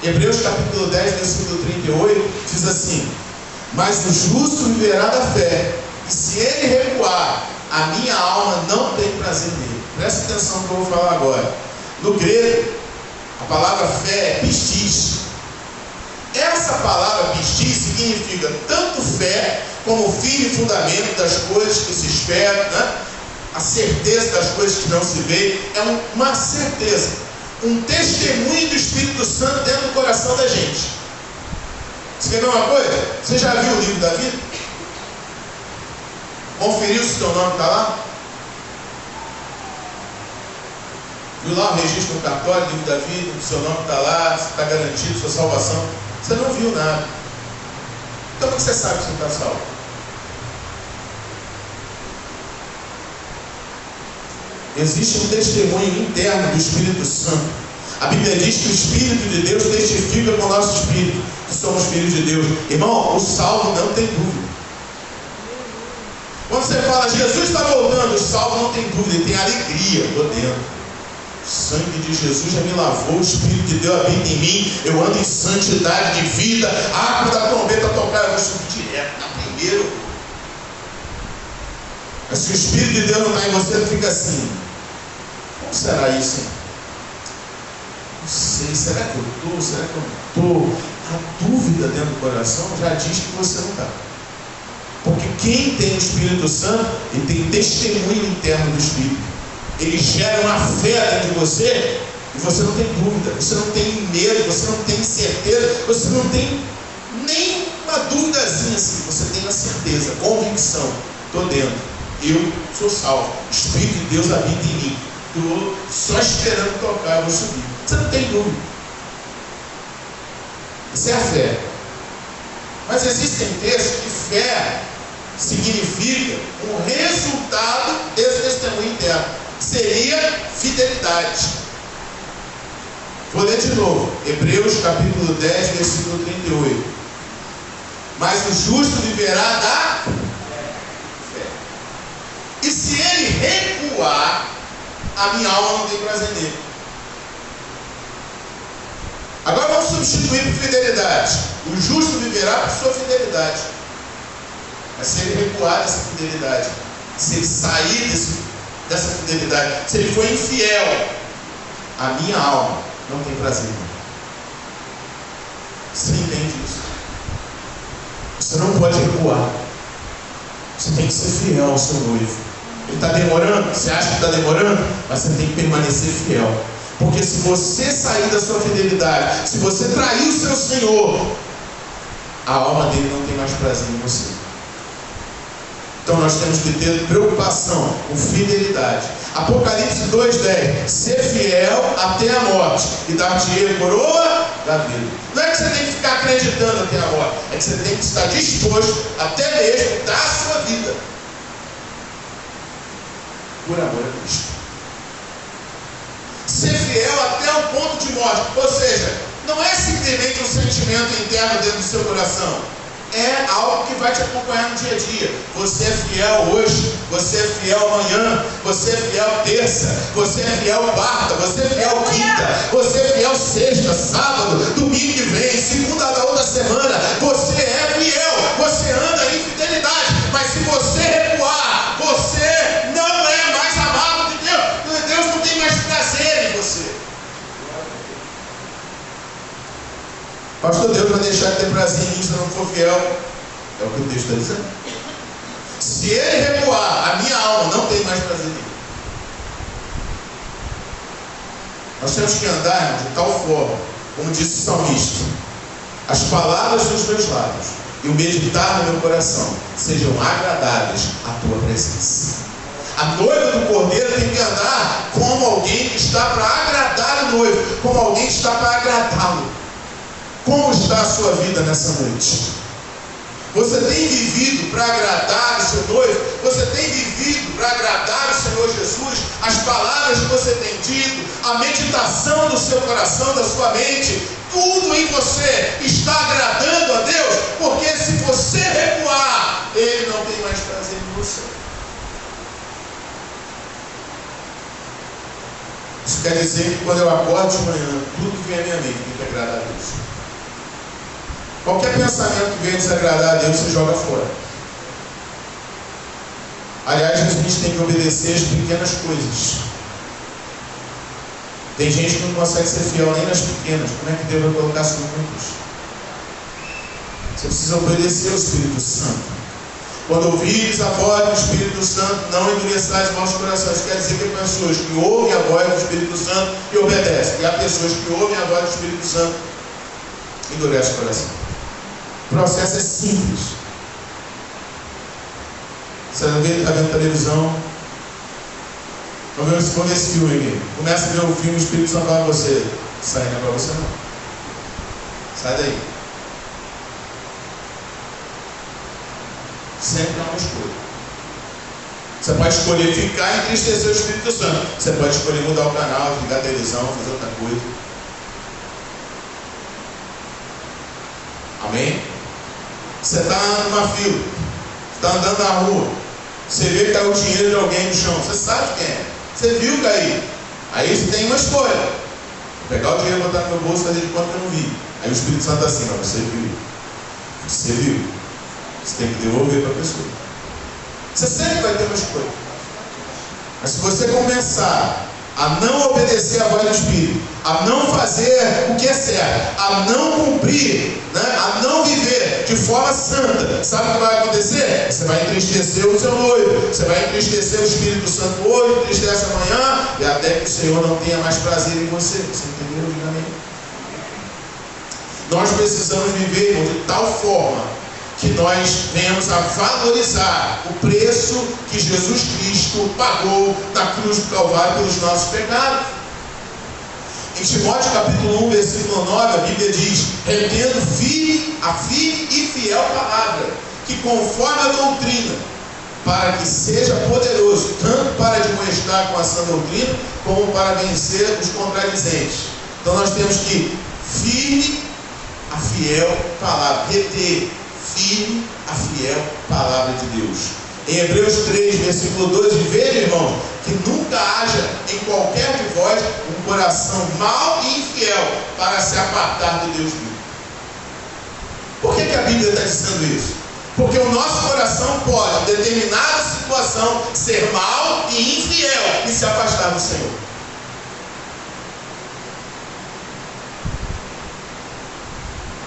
Hebreus capítulo 10, versículo 38, diz assim: mas o justo viverá da fé, e se ele recuar, a minha alma não tem prazer nele. Presta atenção no que eu vou falar agora. No grego, a palavra fé é pistis. Essa palavra pistis significa tanto fé, como firme fundamento das coisas que se esperam, né? A certeza das coisas que não se veem, é uma certeza. Um testemunho do Espírito Santo dentro do coração da gente. Você quer ver uma coisa? Você já viu o livro da vida? Conferiu se o seu nome está lá? Viu lá o registro no cartório, livro da vida, o seu nome está lá, você está garantido, sua salvação. Você não viu nada. Então como você sabe que você está salvo? Existe um testemunho interno do Espírito Santo. A Bíblia diz que o Espírito de Deus testifica com o nosso Espírito que somos filhos de Deus. Irmão, o salvo não tem dúvida. Quando você fala, Jesus está voltando, o salvo não tem dúvida, ele tem alegria por dentro. O sangue de Jesus já me lavou, o Espírito de Deus habita em mim, eu ando em santidade de vida. Quando a trombeta tocar, eu vou subir direto, na primeiro. Mas se o Espírito de Deus não está em você, ele fica assim: como será isso, hein? Não sei, será que eu estou? Será que eu não estou? A dúvida dentro do coração já diz que você não está. Porque quem tem o Espírito Santo, ele tem testemunho interno do Espírito. Ele gera uma fé dentro de você e você não tem dúvida, você não tem medo, você não tem certeza, você não tem nem uma duvidazinha assim. Você tem a certeza, convicção: estou dentro, eu sou salvo, o Espírito de Deus habita em mim, estou só esperando tocar, eu vou subir. Você não tem dúvida. Isso é a fé. Mas existem textos que fé significa um resultado desse testemunho interno. Seria fidelidade. Vou ler de novo. Hebreus capítulo 10, versículo 38. Mas o justo viverá da fé. E se ele recuar, a minha alma não tem prazer nele. Agora vamos substituir por fidelidade. O justo viverá por sua fidelidade. Mas se ele recuar dessa fidelidade, se ele sair dessa fidelidade, se ele for infiel, a minha alma não tem prazer. Você entende isso? Você não pode recuar. Você tem que ser fiel ao seu noivo. Ele está demorando? Você acha que está demorando? Mas você tem que permanecer fiel. Porque se você sair da sua fidelidade, se você trair o seu Senhor, a alma dele não tem mais prazer em você. Então nós temos que ter preocupação com fidelidade. Apocalipse 2,10: ser fiel até a morte e dar-te-ei coroa da vida. Não é que você tem que ficar acreditando até a morte, é que você tem que estar disposto até mesmo dar a sua vida por amor a Cristo. Ser fiel até o ponto de morte. Ou seja, não é simplesmente um sentimento interno dentro do seu coração. É algo que vai te acompanhar no dia a dia. Você é fiel hoje, você é fiel amanhã, você é fiel terça, você é fiel quarta, você é fiel quinta, você é fiel sexta, sábado, domingo que vem, segunda da outra semana. Você é fiel, você anda em fidelidade. Mas se você ter prazer em mim se eu não for fiel. É o que o texto está dizendo. Se ele recuar, a minha alma não tem mais prazer nele. Nós temos que andar, irmão, de tal forma, como disse o salmista, as palavras dos meus lábios e o meditar no meu coração sejam agradáveis à tua presença. A noiva do Cordeiro tem que andar como alguém que está para agradar o noivo, como alguém que está para agradá-lo. Como está a sua vida nessa noite? Você tem vivido para agradar o seu noivo? Você tem vivido para agradar o Senhor Jesus? As palavras que você tem dito, a meditação do seu coração, da sua mente, tudo em você está agradando a Deus? Porque se você recuar, Ele não tem mais prazer em você. Isso quer dizer que quando eu acordo de manhã, tudo que vem à minha mente tem que agradar a Deus. Qualquer pensamento que venha desagradar a Deus, você joga fora. Aliás, a gente tem que obedecer as pequenas coisas. Tem gente que não consegue ser fiel nem nas pequenas. Como é que Deus vai colocar as muitas? Você precisa obedecer ao Espírito Santo. Quando ouvires a voz do Espírito Santo, não endureçais os vossos corações. Quer dizer que há pessoas que ouvem a voz do Espírito Santo e obedecem. E há pessoas que ouvem a voz do Espírito Santo e endurecem o coração. O processo é simples. Você está vendo televisão, vamos ver esse filme aqui. Começa a ver o filme, o Espírito Santo fala para você: sai, não é para você não. Sai daí. Sempre há uma escolha. Você pode escolher ficar e entristecer o Espírito Santo. Você pode escolher mudar o canal, ligar a televisão, fazer outra coisa. Amém? Você está numa fila, está andando na rua, você vê que caiu o dinheiro de alguém no chão, você sabe quem é, você viu cair. Aí você tem uma escolha: vou pegar o dinheiro, botar no meu bolso e fazer de conta que eu não vi. Aí o Espírito Santo está assim: mas você viu. Você viu. Você tem que devolver para a pessoa. Você sempre vai ter uma escolha. Mas se você começar a não obedecer a voz do Espírito, a não fazer o que é certo, a não cumprir, a não viver de forma santa, sabe o que vai acontecer? Você vai entristecer o seu noivo, você vai entristecer o Espírito Santo hoje, entristece amanhã, e até que o Senhor não tenha mais prazer em você. Você entendeu? Diga amém. Nós precisamos viver, irmão, de tal forma que nós venhamos a valorizar o preço que Jesus Cristo pagou na cruz do Calvário pelos nossos pecados. Em Timóteo capítulo 1, versículo 9, a Bíblia diz: retendo a firme e fiel palavra, que conforme a doutrina, para que seja poderoso, tanto para admoestar com a sã doutrina, como para vencer os contradizentes. Então nós temos que firme a fiel palavra, reter firme a fiel palavra de Deus. Em Hebreus 3, versículo 12, veja, irmãos, que nunca haja em qualquer de vós um coração mau e infiel para se apartar do Deus vivo. Por que a Bíblia está dizendo isso? Porque o nosso coração pode, em determinada situação, ser mau e infiel e se afastar do Senhor.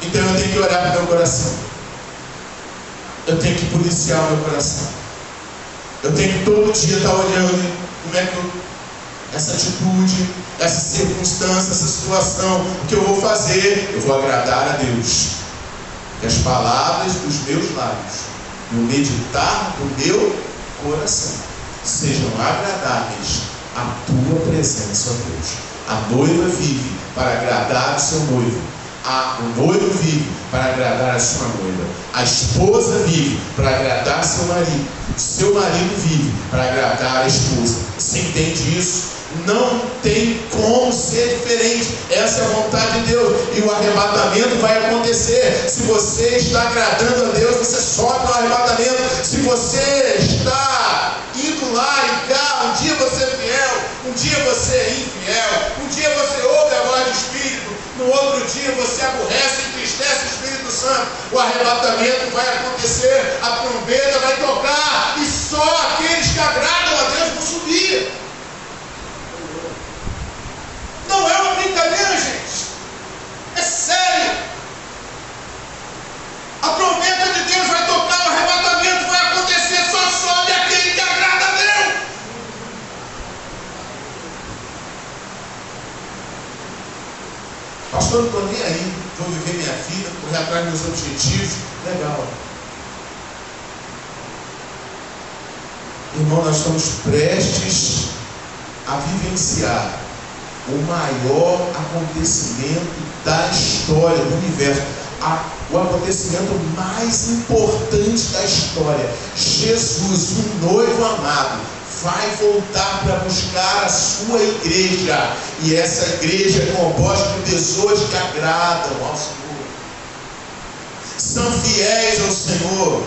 Então eu tenho que orar para o meu coração. Eu tenho que policiar o meu coração. Eu tenho que todo dia estar olhando como é que essa atitude, essa circunstância, essa situação, o que eu vou fazer, eu vou agradar a Deus. Que as palavras dos meus lábios e o meditar do meu coração sejam agradáveis à tua presença, ó Deus. A noiva vive para agradar o seu noivo. O noivo vive para agradar a sua noiva. A esposa vive para agradar seu marido. O seu marido vive para agradar a esposa. Você entende isso? Não tem como ser diferente. Essa é a vontade de Deus. E o arrebatamento vai acontecer. Se você está agradando a Deus, você sobe no arrebatamento. Se você está indo lá e cá, um dia você é fiel, um dia você é infiel, um dia você ouve a voz do Espírito, no outro dia você aborrece e entristece o Espírito Santo. O arrebatamento vai acontecer, a trombeta vai tocar, e só aqueles que agradam a Deus vão subir. Não é uma brincadeira, gente. É sério. pastor, não estou nem aí, vou viver minha vida, correr atrás dos meus objetivos. Legal. Irmão, nós estamos prestes a vivenciar o maior acontecimento da história do universo, o acontecimento mais importante da história. Jesus, o noivo amado, vai voltar para buscar a sua igreja, e essa igreja é composta de pessoas que agradam ao Senhor, são fiéis ao Senhor,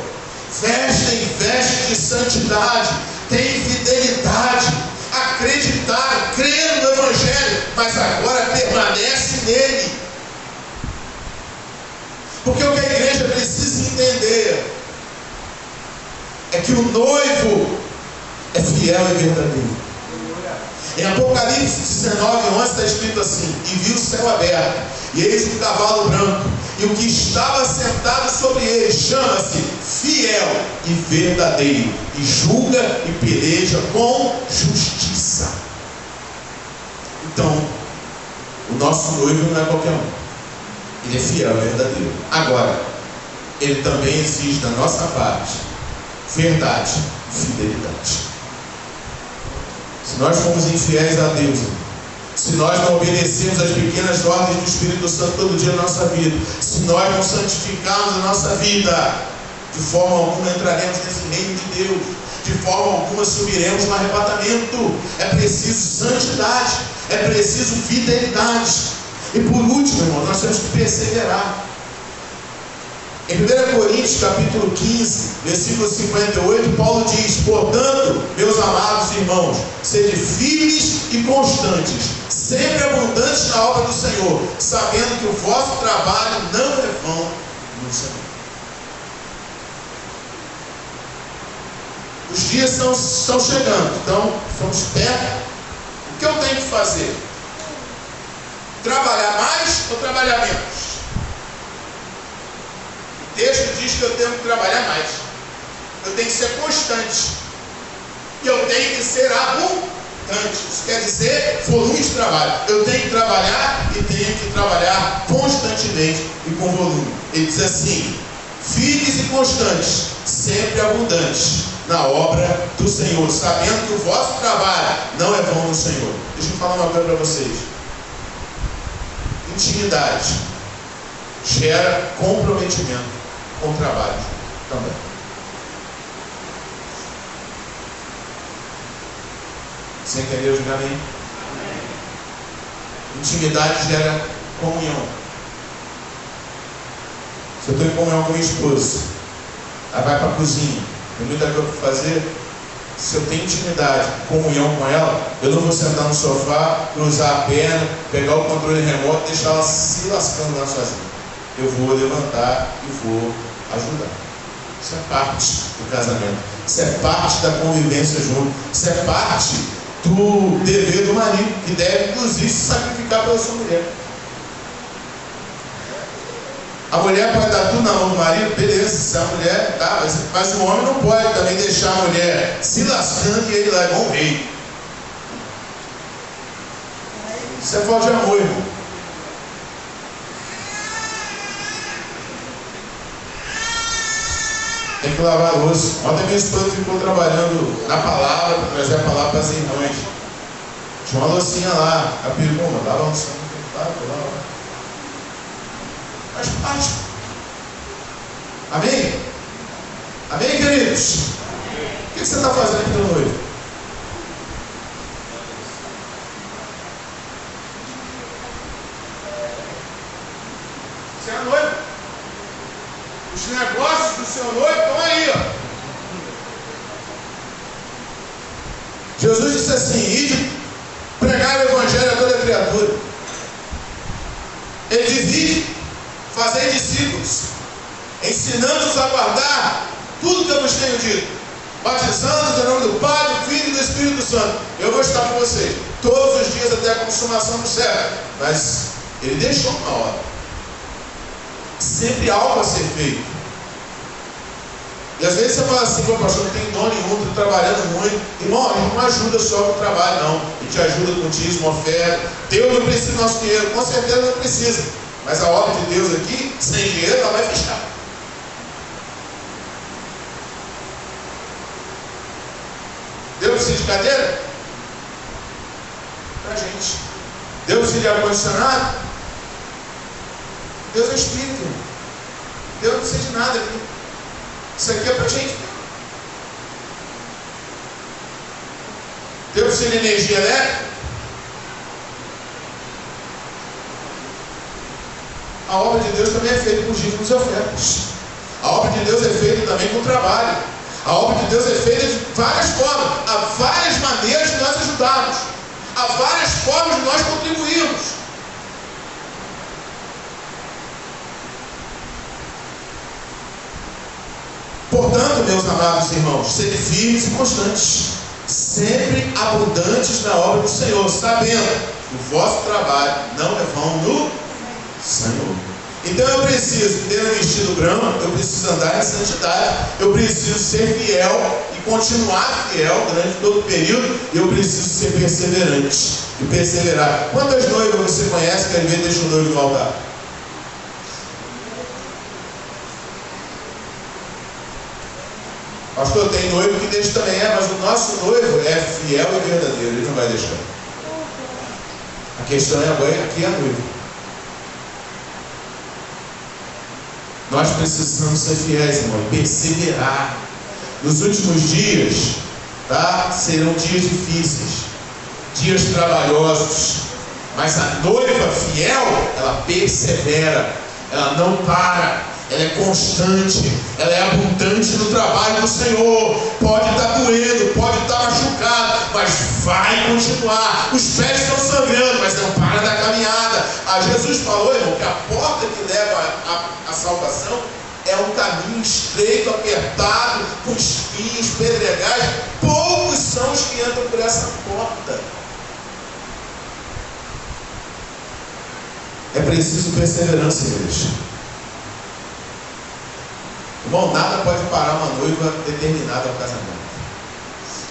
vestem vestes de santidade, têm fidelidade, acreditaram, creram no Evangelho, mas agora permanece nele. Porque o que a igreja precisa entender é que o noivo é fiel e verdadeiro. Em Apocalipse 19:11 está escrito assim: e vi o céu aberto, e eis um cavalo branco, e o que estava sentado sobre ele chama-se Fiel e Verdadeiro, e julga e peleja com justiça. Então, o nosso noivo não é qualquer um. Ele é fiel e verdadeiro. Agora, ele também exige da nossa parte verdade e fidelidade. Se nós formos infiéis a Deus, se nós não obedecemos as pequenas ordens do Espírito Santo todo dia na nossa vida, se nós não santificarmos a nossa vida, de forma alguma entraremos nesse reino de Deus, de forma alguma subiremos no arrebatamento. É preciso santidade, é preciso fidelidade. E por último, irmão, nós temos que perseverar. Em 1 Coríntios capítulo 15, versículo 58, Paulo diz: portanto, meus amados irmãos, sede firmes e constantes, sempre abundantes na obra do Senhor, sabendo que o vosso trabalho não é vão no Senhor. Os dias estão chegando, então estamos perto. O que eu tenho que fazer? Trabalhar mais ou trabalhar menos? O texto diz que eu tenho que trabalhar mais. Eu tenho que ser constante. E eu tenho que ser abundante. Isso quer dizer volume de trabalho. Eu tenho que trabalhar e tenho que trabalhar constantemente e com volume. Ele diz assim: firmes e constantes, sempre abundantes na obra do Senhor, sabendo que o vosso trabalho não é vão no Senhor. Deixa eu falar uma coisa para vocês. Intimidade gera comprometimento com o trabalho também. Você entendeu? Diga amém. Intimidade gera comunhão. Se eu estou em comunhão com minha esposa, ela vai para a cozinha, tem muita coisa para fazer. Se eu tenho intimidade, comunhão com ela, eu não vou sentar no sofá, cruzar a perna, pegar o controle remoto e deixar ela se lascando lá sozinha. Eu vou levantar e vou ajudar. Isso é parte do casamento. Isso é parte da convivência junto. Isso é parte do dever do marido, que deve inclusive se sacrificar pela sua mulher. A mulher pode dar tudo na mão do marido, beleza, se a mulher tá, mas o homem não pode também deixar a mulher se lascando e ele lá igual um rei. Isso é falta de amor, irmão. Tem que lavar a louça. Ontem minha esposa ficou trabalhando na palavra, para trazer a palavra para as irmãs. Tinha uma loucinha lá. A pergunta, lava a louça. Lava. Faz parte. Amém? Amém, queridos? O que você está fazendo aqui no noivo? Você é noivo. Os negócios do seu noivo estão aí, ó. Jesus disse assim: ide pregar o evangelho a toda criatura. Ele diz: ide fazer discípulos, ensinando-os a guardar tudo que eu vos tenho dito, batizando-os em nome do Pai, do Filho e do Espírito Santo. Eu vou estar com vocês todos os dias até a consumação do século. Mas ele deixou uma hora. Sempre algo a ser feito. E às vezes você fala assim: pô, pastor, não tem dom nenhum, estou trabalhando muito. Irmão, ele não ajuda só com o trabalho, não. Ele te ajuda com dízimo, oferta. Deus não precisa do nosso dinheiro, com certeza não precisa. Mas a obra de Deus aqui, sem dinheiro, ela vai fechar. Deus precisa de cadeira? Pra gente. Deus precisa de ar-condicionado? Deus é Espírito. Deus não precisa de nada aqui. Isso aqui é pra gente. Deus precisa de energia elétrica? A obra de Deus também é feita com dízimos e ofertas. A obra de Deus é feita também com trabalho. A obra de Deus é feita de várias formas. Há várias maneiras de nós ajudarmos. Há várias formas de nós contribuirmos. Portanto, meus amados irmãos, sede firmes e constantes, sempre abundantes na obra do Senhor, sabendo que o vosso trabalho não é vão no Senhor. Então eu preciso ter um vestido branco, eu preciso andar em santidade, eu preciso ser fiel e continuar fiel durante todo o período, e eu preciso ser perseverante e perseverar. Quantas noivas você conhece que às vezes deixa o noivo no altar? Pastor, tem noivo que deixa também, mas o nosso noivo é fiel e verdadeiro, ele não vai deixar. A questão é agora, aqui é a noiva. Nós precisamos ser fiéis, irmão, e perseverar. Nos últimos dias, tá? Serão dias difíceis, dias trabalhosos, mas a noiva fiel, ela persevera, ela não para, ela é constante, ela é abundante no trabalho do Senhor. Pode estar doendo, pode estar machucado, mas vai continuar. Os pés estão sangrando, mas não para da caminhada. Jesus falou, irmão, que a porta que leva à salvação é um caminho estreito, apertado, com espinhos, pedregais. Poucos são os que entram por essa porta. É preciso perseverança, igreja. Irmão, nada pode parar uma noiva determinada ao casamento.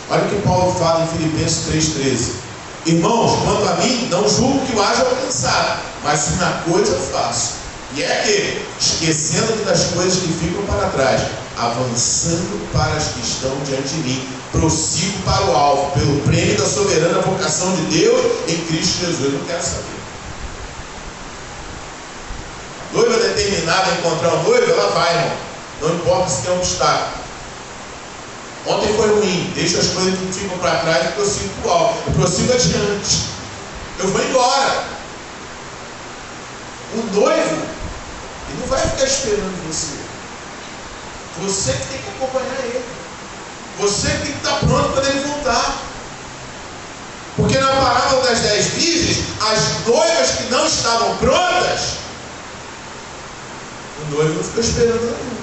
Olha o que Paulo fala em Filipenses 3,13. Irmãos, quanto a mim, não julgo que o haja alcançado, mas uma coisa eu faço, e é que, esquecendo-me das coisas que ficam para trás, avançando para as que estão diante de mim, prossigo para o alvo, pelo prêmio da soberana vocação de Deus em Cristo Jesus. Eu não quero saber. Noiva determinada a encontrar um noivo, ela vai, irmão. Não importa se tem um obstáculo. Ontem foi ruim, deixa as coisas que ficam para trás e prossigo para o alvo. Eu prossigo adiante. Eu vou embora. O noivo, ele não vai ficar esperando você. Você que tem que acompanhar ele. Você que tem que estar pronto quando ele voltar. Porque na parábola das 10 virgens, as noivas que não estavam prontas, o noivo não ficou esperando nenhum.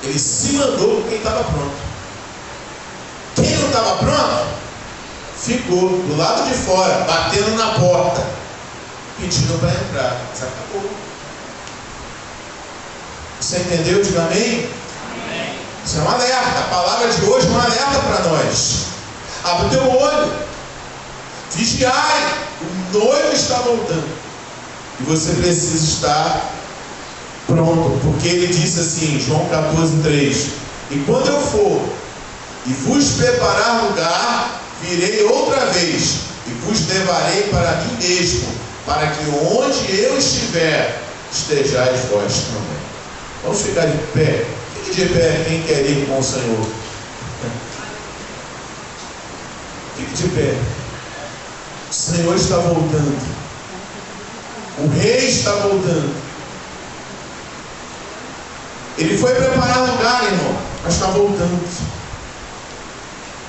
Ele se mandou com quem estava pronto. Quem não estava pronto, ficou do lado de fora, batendo na porta, pedindo para entrar. Mas acabou. Você entendeu? Diga amém? Amém. Isso é um alerta. A palavra de hoje é um alerta para nós. Abre o teu olho. Vigiai. O noivo está voltando. E você precisa estar pronto, porque ele disse assim, João 14,3: e quando eu for e vos preparar lugar, virei outra vez e vos levarei para mim mesmo, para que onde eu estiver, estejais vós também. Vamos ficar de pé. Fique de pé quem quer ir com o Senhor. Fique de pé. O Senhor está voltando. O Rei está voltando. Ele foi preparar lugar, irmão, mas está voltando.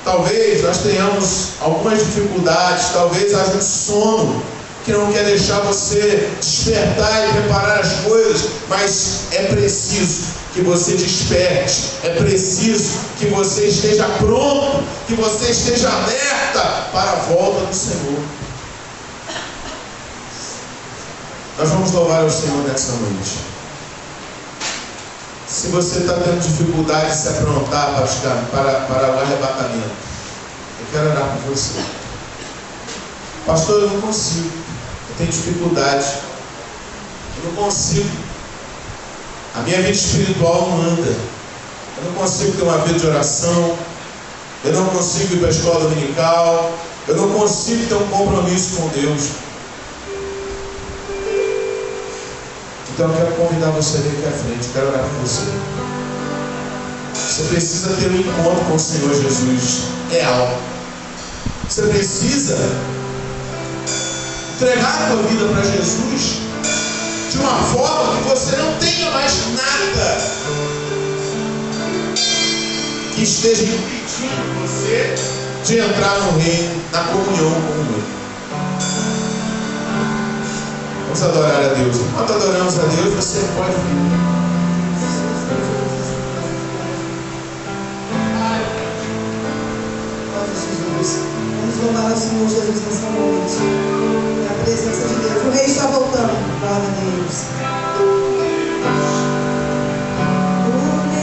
Talvez nós tenhamos algumas dificuldades, talvez haja um sono que não quer deixar você despertar e preparar as coisas, mas é preciso que você desperte, é preciso que você esteja pronto, que você esteja alerta para a volta do Senhor. Nós vamos louvar ao Senhor nessa noite. Se você está tendo dificuldade de se aprontar para o arrebatamento, eu quero orar por você. Pastor, eu não consigo. Eu tenho dificuldade. Eu não consigo. A minha vida espiritual não anda. Eu não consigo ter uma vida de oração. Eu não consigo ir para a escola dominical. Eu não consigo ter um compromisso com Deus. Então eu quero convidar você a vir aqui à frente. Eu quero orar por você. Você precisa ter um encontro com o Senhor Jesus real. Você precisa entregar a tua vida para Jesus de uma forma que você não tenha mais nada que esteja impedindo você de entrar no reino, na comunhão com Ele. Vamos adorar a Deus. Enquanto adoramos a Deus, você pode vir. Vamos louvar ao Senhor Jesus nessa noite. Na presença de Deus. O Rei está voltando. Glória a Deus. Uma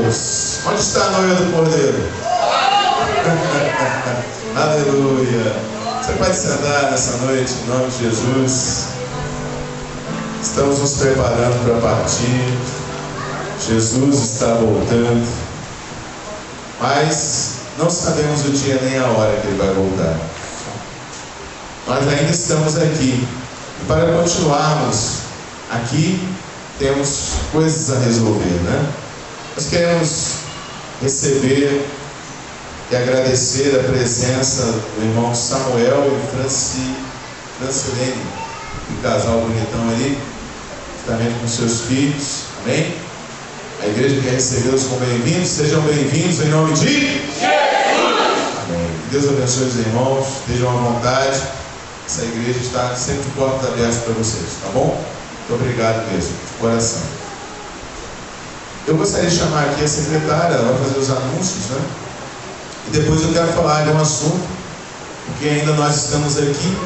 Deus. Onde está a noiva do Cordeiro? Aleluia. Você pode sentar nessa noite, em nome de Jesus. Estamos nos preparando para partir. Jesus está voltando. Mas não sabemos o dia nem a hora que Ele vai voltar. Nós ainda estamos aqui. E para continuarmos aqui, temos coisas a resolver, né? Nós queremos receber e agradecer a presença do irmão Samuel e Francilene, o casal bonitão ali, juntamente com seus filhos. Amém? A igreja quer recebê-los como bem-vindos. Sejam bem-vindos em nome de Jesus. Amém. Que Deus abençoe os irmãos. Estejam à vontade. Essa igreja está sempre de portas abertas para vocês, tá bom? Muito obrigado mesmo, de coração. Eu gostaria de chamar aqui a secretária, ela vai fazer os anúncios, né? E depois eu quero falar de um assunto, porque ainda nós estamos aqui